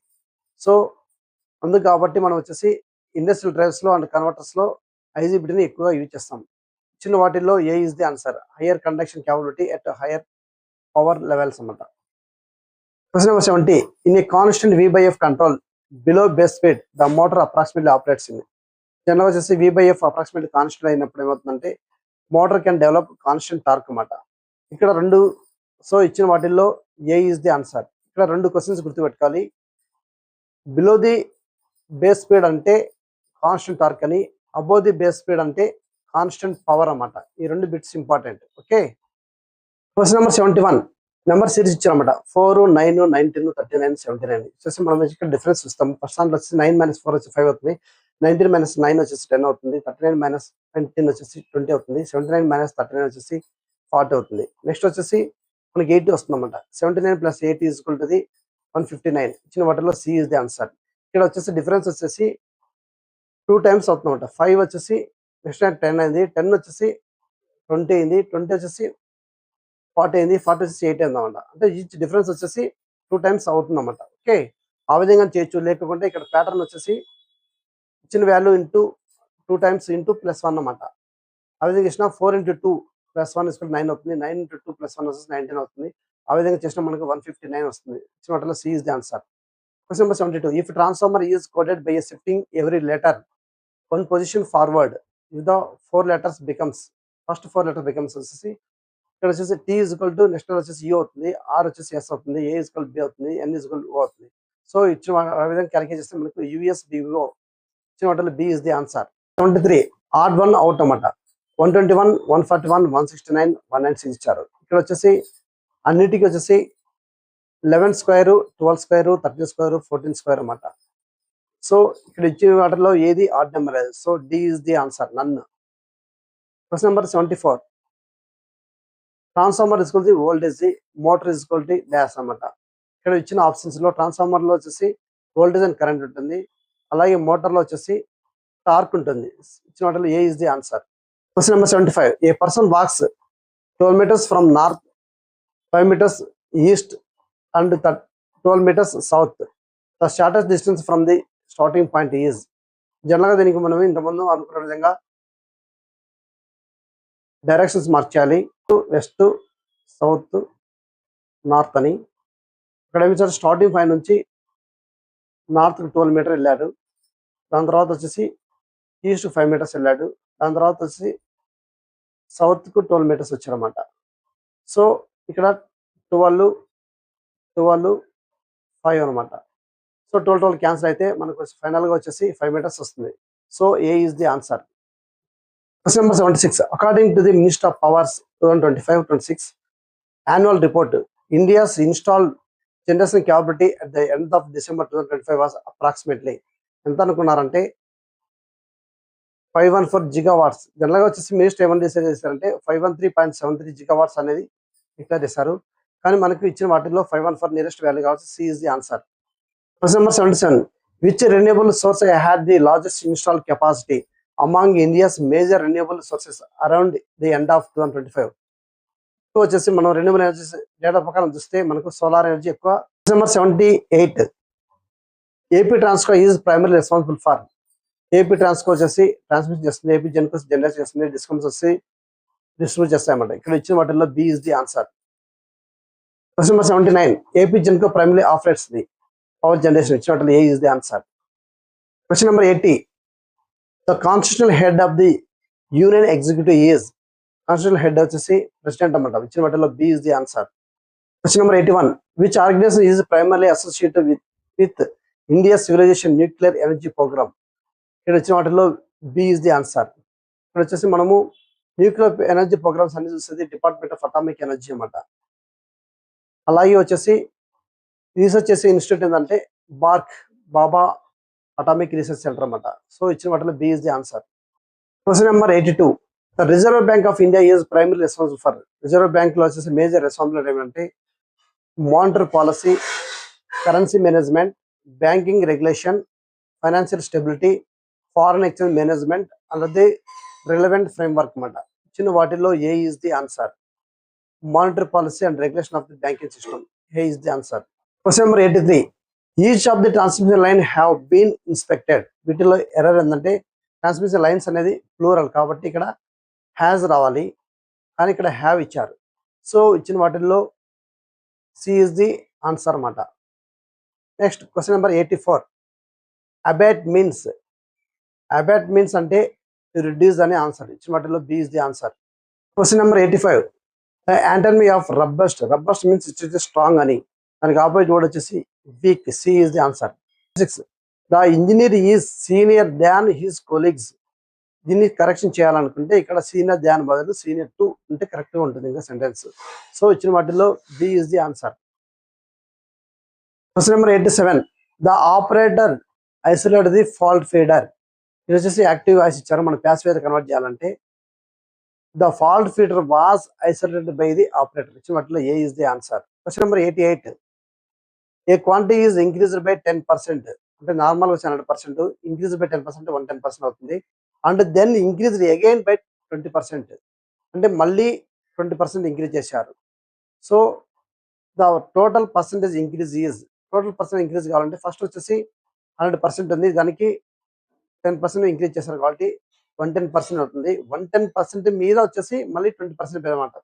సో అందుకు కాబట్టి మనం వచ్చేసి ఇండస్ట్రియల్ డ్రైవ్స్లో అండ్ కన్వర్టర్స్లో ఐజీబీటీని ఎక్కువగా యూజ్ చేస్తాం. ఇచ్చిన వాటిల్లో A is the answer, higher conduction capability at higher power levels అన్నమాట. Question number 70. In a constant V by F control below base speed, the motor approximately operates in. General వచ్చేసి V by F approximately constant అయినప్పుడు ఏమవుతుందంటే motor can develop constant torque అన్నమాట. ఇక్కడ రెండు, సో ఇచ్చిన వాటిల్లో ఏ ఇస్ ది ఆన్సర్. ఇక్కడ రెండు క్వశ్చన్స్ గుర్తుపెట్టుకోవాలి. బిలో ది బేస్ స్పీడ్ అంటే కాన్స్టెంట్ టార్క్ అని, అబోవ్ ది బేస్ స్పీడ్ అంటే కాన్స్టెంట్ పవర్ అన్నమాట. ఈ రెండు bits important. Okay. Question number 71. Number series ఇచ్చారన్నమాట. 4, 9, 19, 39, 79 వచ్చేసి మనం ఇక్కడ డిఫరెన్స్ చూస్తాం. ఫస్ట్ దాంట్లో వచ్చి 9 - 4 వచ్చి 5 అవుతుంది, 19 - 9 వచ్చేసి 10 అవుతుంది, 39 - 19 వచ్చేసి 20 అవుతుంది, 79 - 39 వచ్చేసి 40 అవుతుంది. నెక్స్ట్ వచ్చేసి మనకి 80 వస్తుంది అనమాట. 79 + 80 = 159. ఇచ్చిన వాటిలో సి ఇస్ ది ఆన్సర్. ఇక్కడ వచ్చేసి డిఫరెన్స్ వచ్చేసి 2 టైమ్స్ అవుతుంది అనమాట. 5 వచ్చేసి నెక్స్ట్ 10 అయింది, 10 వచ్చేసి 20 అయింది, 20 వచ్చేసి 40 అయింది, 40 వచ్చేసి 80 అయింది అనమాట. అంటే ఈచ్ డిఫరెన్స్ వచ్చేసి 2 టైమ్స్ అవుతుంది అనమాట. ఓకే. ఆ విధంగా చేయొచ్చు. లేకపోతే ఇక్కడ ప్యాటర్న్ వచ్చేసి ఇచ్చిన వాల్యూ ఇంటూ 2 టైమ్స్ ఇంటూ +1 అన్నమాట. ఆ విధంగా చేసిన 4 × 2 + 1 = 9 అవుతుంది, 9 × 2 + 1 వచ్చేసి 19 అవుతుంది. ఆ విధంగా చేసిన మనకు 159 వస్తుంది. ఇచ్చిన వాటిలో C is the answer. Question number 72. If transformer is coded by a shifting every letter 1 position forward, if the 4 letters becomes, first 4 letter becomes వచ్చేసి ఇక్కడ వచ్చేసి టీ = నెక్స్ట్ వచ్చేసి యూ అవుతుంది, ఆర్ వచ్చేసి ఎస్ అవుతుంది, ఏ బి అవుతుంది, ఎన్ ఓ అవుతుంది. సో ఇచ్చిన ఆ విధంగా క్యాలిక్యులేట్ చేస్తే మనకు యూఎస్ డిఓ ఇచ్చిన వాటిలో B is the answer. 73. Odd 1 out అన్నమాట. 121, 141, 169, 196 ఇచ్చారు. ఇక్కడ వచ్చేసి అన్నిటికీ వచ్చేసి 11 స్క్వేర్, 12 స్క్వేర్, 13 స్క్వేర్, 14 స్క్వేర్ అన్నమాట. సో ఇక్కడ ఇచ్చిన వాటిలో ఏది ఆడ్ నెంబర్ లేదు. So D is the answer, none. Question number 74. Transformer = voltage, motor = dash అన్నమాట. ఇక్కడ ఇచ్చిన ఆప్షన్స్ లో ట్రాన్స్ఫార్మర్ లో వచ్చేసి వోల్టేజ్ అండ్ కరెంట్ ఉంటుంది, అలాగే మోటార్ లో వచ్చేసి టార్క్ ఉంటుంది. ఇచ్చిన వాటిలో A is the answer. Question number 75. A person walks 12 meters from north, 5 meters east and 12 meters south. The shortest distance from the starting point is. జనరల్గా దీనికి మనం ఇంతకుముందు అనుకున్న విధంగా డైరెక్షన్స్ మార్చాలి. వెస్ట్, సౌత్, నార్త్ అని. ఇక్కడ ఏమి స్టార్టింగ్ పాయింట్ నుంచి నార్త్కి 12 మీటర్ వెళ్ళాడు, దాని తర్వాత వచ్చేసి ఈస్ట్ 5 meters వెళ్ళాడు, దాని తర్వాత వచ్చి సౌత్కు 12 meters వచ్చారన్నమాట. సో ఇక్కడ 12, 12, 5 అనమాట. సో 12 క్యాన్సిల్ అయితే మనకు ఫైనల్గా వచ్చేసి 5 meters వస్తుంది. So A is the answer. Question number 76. According to the minister of powers 2025-26 annual report, India's installed generation capability at the end of December 2025 was approximately ఎంత అనుకున్నారంటే 514 gigawatts. జనరల్గా వచ్చేసి మినిస్టర్ ఏమని డిసైడ్ చేశారంటే 513.73 gigawatts అనేది డిక్లేర్ చేశారు. కానీ మనకు ఇచ్చిన వాటిల్లో 514 నియరెస్ట్ వాల్యూ కావచ్చు. C is the answer. Question number 77. Which renewable source had the largest install capacity among India's major renewable sources around the end of 2025? వచ్చేసి మనం రెన్యూబుల్ ఎనర్జీ డేటా ప్రకారం చూస్తే మనకు సోలార్ ఎనర్జీ ఎక్కువ. Question number 78. AP Transco is primary responsible for. AP Transco వచ్చేసి ట్రాన్స్మిషన్ చేస్తుంది, ఏపీ జెన్కో జనరేట్ చేస్తుంది, డిస్కమ్స్ వచ్చి డిస్ట్రిబ్యూట్ చేస్తాయన్నమాట. ఇక్కడ ఇచ్చిన వాటిల్లో B is the answer. Question number 79. AP Genco primary operates the power generation. ఇచ్చిన వాటిలో A is the answer. Question number 80. The constitutional head of the union executive is. Constitutional head వచ్చేసి ప్రెసిడెంట్ అన్నమాట. ఇచ్చిన వాటిలో B is the answer. Question number 81. Which organization is primarily associated with India civilization nuclear energy program. ఇక్కడ వచ్చిన వాటిలో బి ఇస్ ది ఆన్సర్. ఇక్కడ వచ్చేసి మనము న్యూక్లియర్ ఎనర్జీ ప్రోగ్రామ్స్ అన్ని చూసేది డిపార్ట్మెంట్ ఆఫ్ అటామిక్ ఎనర్జీ అన్నమాట. అలాగే వచ్చేసి రీసెర్చ్ చేసే ఇన్స్టిట్యూట్ ఏంటంటే బాబా అటామిక్ రీసెర్చ్ సెంటర్ అన్నమాట. సో ఇచ్చిన వాటిలో B is the answer. Question number 82. The reserve bank of India is primary responsible for. Reserve bank లో వచ్చేసి మేజర్ రెస్పాన్సిబిలిటీ ఏమంటే monetary policy, currency management, banking regulation, financial stability, foreign exchange management and the relevant framework అన్నమాట. ఇచ్చిన వాటిల్లో A is the answer. monetary policy and regulation of the banking system. Here is the answer. Question number 83. Each of the transmission line have been inspected. వీటిలో ఎర్రర్ ఏంటంటే ట్రాన్స్మిషన్ లైన్స్ అనేది ప్లూరల్ కాబట్టి ఇక్కడ హ్యాస్ రావాలి, కానీ ఇక్కడ హ్యావ్ ఇచ్చారు. సో ఇచ్చిన వాటిల్లో సి ఇస్ ది ఆన్సర్ అన్నమాట. Next question number 84. Abate means అంటే రిడ్యూస్ అనే ఆన్సర్. ఇచ్చిన వాటిల్లో B is the answer. Question number 85. Antonym of robust means it is strong అని, దానికి ఆపోజిట్ వర్డ్ వచ్చేసి weak. C is the answer. 6. The engineer is senior than his colleagues. దీన్ని కరెక్షన్ చేయాలనుకుంటే ఇక్కడ సీనియర్ దాన్ బదులు సీనియర్ టు అంటే కరెక్ట్ గా ఉంటుంది ఇంకా సెంటెన్స్. సో ఇచ్చిన వాటిలో B is the answer. Question number 87. The operator isolate the fault feeder. ఇది వచ్చేసి యాక్టివ్ వాయిస్ ఇచ్చారు, మనం ప్యాసివ్ అయితే కన్వర్ట్ చేయాలంటే the fault feeder was isolated by the operator. ఇచ్చిన వాటిలో A is the answer. Question number 88. A quantity is increased by 10%. అంటే నార్మల్ వచ్చి 100%, ఇంక్రీజ్ బై 10% 110% అవుతుంది. And then increase again by 20%, అంటే మళ్ళీ 20% ఇంక్రీజ్ చేశారు. So the total percentage increase is, total percent increase కావాలంటే ఫస్ట్ వచ్చేసి 100% ఉంది, దానికి 10% ఇంక్రీజ్ చేశారు కాబట్టి 110% అవుతుంది. 110% మీద వచ్చేసి మళ్ళీ 20% పెరగమాట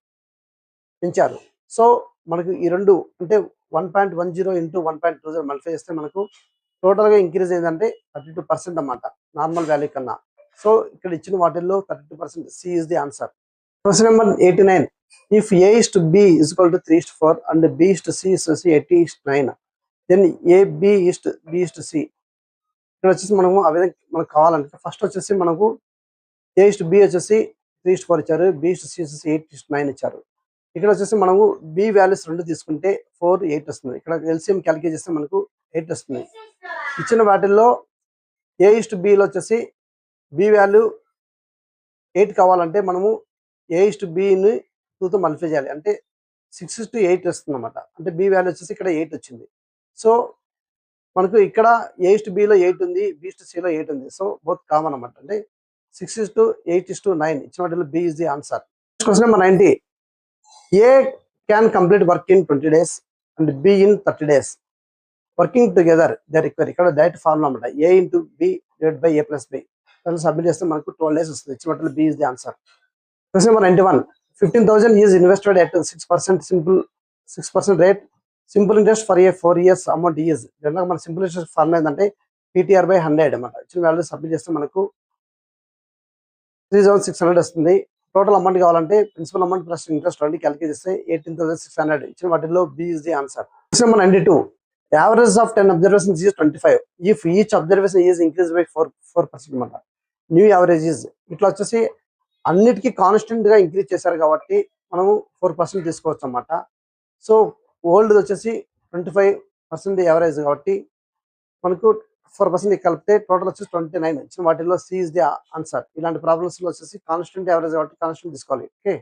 పెంచారు. సో మనకు ఈ రెండు అంటే 1.10 ఇంటూ 1.20 మల్టిఫై చేస్తే మనకు టోటల్గా ఇంక్రీజ్ అయిందంటే 32% అన్నమాట నార్మల్ వాల్యూ కన్నా. సో ఇక్కడ ఇచ్చిన వాటిల్లో 32%, C is the answer. Question number 89. If A is to B is equal to 3:4 and B is to C is 80:9, then A B is to C. ఇక్కడ వచ్చేసి మనము ఆ విధంగా మనకు కావాలంటే ఫస్ట్ వచ్చేసి మనకు ఏ ఇస్ టు బి వచ్చేసి 3:4 ఇచ్చారు, బి ఇస్ టు సి వచ్చేసి 8:9 ఇచ్చారు. ఇక్కడ వచ్చేసి మనము బి వాల్యూస్ రెండు తీసుకుంటే 4, 8 వస్తుంది. ఇక్కడ ఎల్సిఎం క్యాలిక్యులేట్ చేస్తే మనకు 8 వస్తుంది. ఇచ్చిన వాటిల్లో ఏ ఇస్ టు బిలో వచ్చేసి బి వాల్యూ 8 కావాలంటే మనము ఏ ఇస్ టు బిని 2తో మల్టిఫై చేయాలి, అంటే 6:8 వస్తుంది అన్నమాట. అంటే బి వాల్యూ వచ్చేసి ఇక్కడ 8 వచ్చింది. సో మనకు ఇక్కడ ఏ ఇస్ టు బిలో 8 ఉంది, బి ఇస్ టు సిలో 8 ఉంది. సో బోత్ కామన్ అన్నమాట, అంటే 6:8:9 ఇచ్చిన వాటిలో B is the answer. Question number 90. A can complete work in 20 days and B in 30 days. Working together they require. ఇక్కడ డైరెక్ట్ ఫార్ములా అన్నమాట, A into B divide by A plus B. దాన్ని సబ్మిట్ చేస్తే మనకు 12 days వస్తుంది. ఇచ్చిన వాటిలో B is the answer. Question number 91. 15,000 is invested at 6% rate simple interest for a 4 years amount is. జనరల్గా మన సింపుల్ ఇంట్రెస్ట్ ఫార్ములా ఏంటంటే PTR/100 అన్నమాట. ఇచ్చిన వాల్యూ సబ్మిట్ చేస్తే మనకు 3,600 వస్తుంది. టోటల్ అమౌంట్ కావాలంటే ప్రిన్సిపల్ అమౌంట్ ప్లస్ ఇంట్రెస్ట్ రెండు క్యాలిక్యులేట్ చేస్తే 18,600. ఇచ్చిన వాటిలో B is the answer. Question number 92. Average of 10 observations is 25 if each observation is increase by 4% అన్నమాట. న్యూ యావరేజ్ ఈజ్ ఇట్లా వచ్చేసి అన్నిటికీ కాన్స్టెంట్ గా ఇంక్రీజ్ చేశారు కాబట్టి మనము 4% తీసుకోవచ్చు అన్నమాట. సో ఓల్డ్ వచ్చేసి 25% యావరేజ్ కాబట్టి మనకు 4% కలిపితే టోటల్ వచ్చేసి 29. ఇచ్చిన వాటిలో సి ఇస్ ది ఆన్సర్. ఇలాంటి ప్రాబ్లమ్స్ లో వచ్చేసి కాన్స్టెంట్ యావరేజ్ కాబట్టి కాన్స్టెంట్ తీసుకోవాలి. Okay.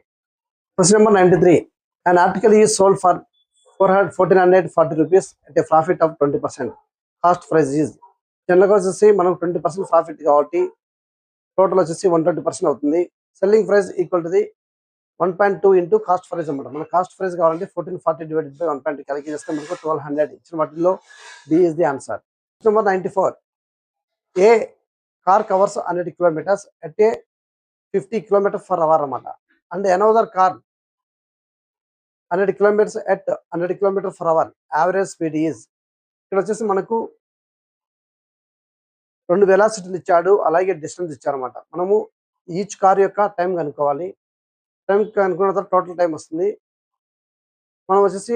Question number 93. An article is sold for 1,440 rupees at a profit of 20%. Cost price is. జనరల్గా వచ్చేసి మనం 20% ప్రాఫిట్ కాబట్టి టోటల్ వచ్చేసి 120% అవుతుంది. Selling price equal to the 1.2 into cost price అన్నమాట. మన కాస్ట్ ప్రైస్ కావాలంటే 1440 డివైడెడ్ బై 1.2 క్యాలిక్యులేట్ చేస్తే మనకు 1200. ఇచ్చిన వాటిలో B is the answer. Number 94. A car covers 100 kilometers at a 50 km/h అన్నమాట. And another car 100 kilometers at 100 km/h average speed is. ఇక్కడ వచ్చేసి మనకు 2 వెలాసిటీలు ఇచ్చాడు, అలాగే డిస్టెన్స్ ఇచ్చారన్నమాట. మనము ఈచ్ కార్ యొక్క టైం కనుక్కోవాలి. టైం కనుక్కున్న తర్వాత టోటల్ టైం వస్తుంది. మనం వచ్చేసి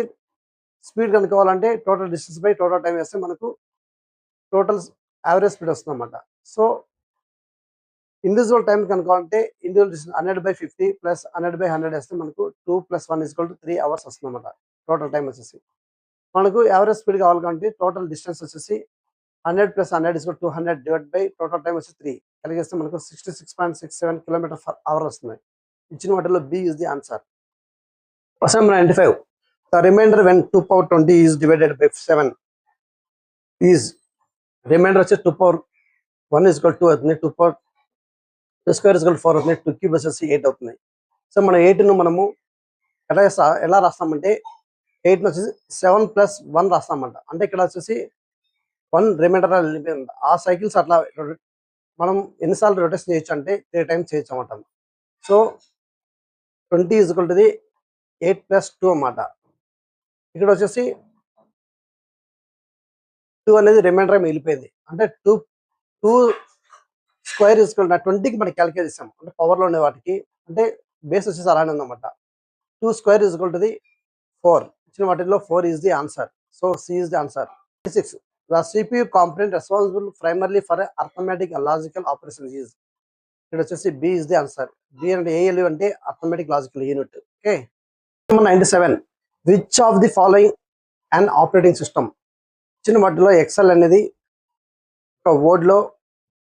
స్పీడ్ కనుక్కోవాలంటే total distance by total time వేస్తే మనకు టోటల్ యావరేజ్ స్పీడ్ వస్తుంది అన్నమాట. సో ఇండివిజువల్ టైం కనుక్కోవాలంటే ఇండివిజువల్ డిస్టెన్స్ 100/50 ప్లస్ 100/100 వేస్తే మనకు 2 + 1 = 3 hours వస్తుంది అన్నమాట. టోటల్ టైం వచ్చేసి మనకు యావరేజ్ స్పీడ్ కావాలి కాబట్టి టోటల్ డిస్టెన్స్ వచ్చేసి 100 + 100 = 200 డివైడ్ బై టోటల్ టైం వచ్చి 3 కలిగేస్తే మనకు 66.67 km/h వస్తుంది. ఇచ్చిన వాటిలో B is the answer. Question number 95. The reminder when 2/20 is divided by 7 is. Reminder వచ్చి 2/1 = 2 అవుతుంది, 2² = 4 అవుతుంది, 2³ వచ్చేసి 8 అవుతుంది. సో మన 8ను మనము ఎలా రాస్తామంటే 8 వచ్చేసి 7 + 1 రాస్తామంట. అంటే ఇక్కడ వచ్చేసి 1 రిమైండర్ వెళ్ళిపోయింది. ఆ సైకిల్స్ అట్లా మనం ఎన్నిసార్లు రొటేషన్ చేయొచ్చు అంటే 3 టైమ్స్ చేయొచ్చు అనమాట. సో 20 = 8 + 2 అన్నమాట. ఇక్కడ వచ్చేసి 2 అనేది రిమైండర్ మిగిలిపోయింది. అంటే 2 స్క్వేర్ = 20కి మనం క్యాలిక్యులేట్ చేసాం. అంటే పవర్లో ఉండే వాటికి అంటే బేస్ వచ్చేసి అలానే ఉందన్నమాట. 2 స్క్వేర్ = 4. ఇచ్చిన వాటిలో 4 is the answer. So C is the answer. 6. The CPU component responsible primarily for arithmetic and logical operations is. ఇక్కడ వచ్చేసి B is the answer. B అంటే ఏఎల్యు అంటే arithmetic logical unit. Okay. Number 97. Which of the following and operating system. ఇచ్చిన వాటిలో ఎక్సెల్ అనేది ఒక వర్డ్లో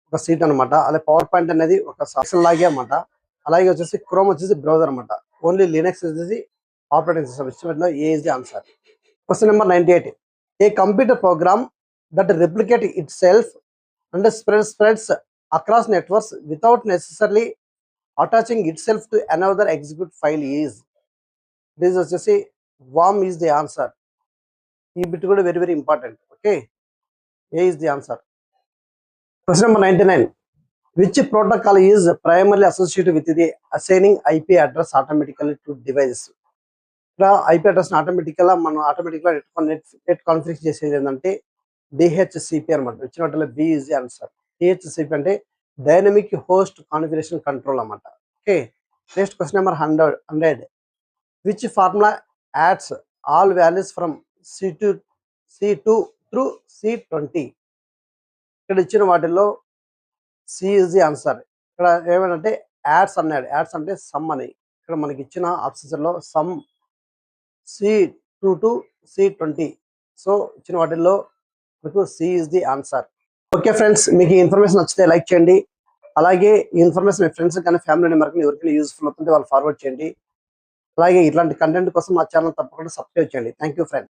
ఒక సీట్ అనమాట. అలాగే పవర్ పాయింట్ అనేది ఒక ఎక్సెల్ లాగే అనమాట. అలాగే వచ్చేసి క్రోమ్ వచ్చేసి బ్రౌజర్ అనమాట. ఓన్లీ లినక్స్ వచ్చేసి ఆపరేటింగ్ సిస్టమ్. ఇచ్చిన వాటిలో A is the answer. Question number 98. A computer program that replicate itself and spreads across networks without necessarily attaching itself to another execute file is. This is just worm is the answer. This bit is very very important. Okay, A is the answer. Question number 99. Which protocol is primarily associated with the assigning IP address automatically to devices? IP address automatically net config చేసేది ఏంటంటే DHCP అనమాట. ఇచ్చిన వాటిలో B is the answer. DHCP అంటే డైనమిక్ హోస్ట్ కాన్ఫిగరేషన్ కంట్రోల్ అనమాట. Okay. Next question number 100. Which formula adds all values from C2 through C20. ఇక్కడ ఇచ్చిన వాటిల్లో సి ఈజ్ ది ఆన్సర్. ఇక్కడ ఏమంటే యాడ్స్ అన్నాడు. యాడ్స్ అంటే సమ్ అని. ఇక్కడ మనకి ఇచ్చిన ఆప్షన్స్ లో some C2 to C20. So ఇచ్చిన వాటిల్లో C is the answer. Okay friends, మీకు ఈ ఇన్ఫర్మేషన్ నచ్చితే లైక్ చేయండి. అలాగే ఈ ఇన్ఫర్మేషన్ మీ ఫ్రెండ్స్ కానీ ఫ్యామిలీ మెంబర్కి ఎవరికైనా యూస్ఫుల్ అవుతుంటే వాళ్ళు ఫార్వర్డ్ చేయండి. అలాగే ఇట్లాంటి కంటెంట్ కోసం మా ఛానల్ తప్పకుండా సబ్స్క్రైబ్ చేయండి. Thank you friends.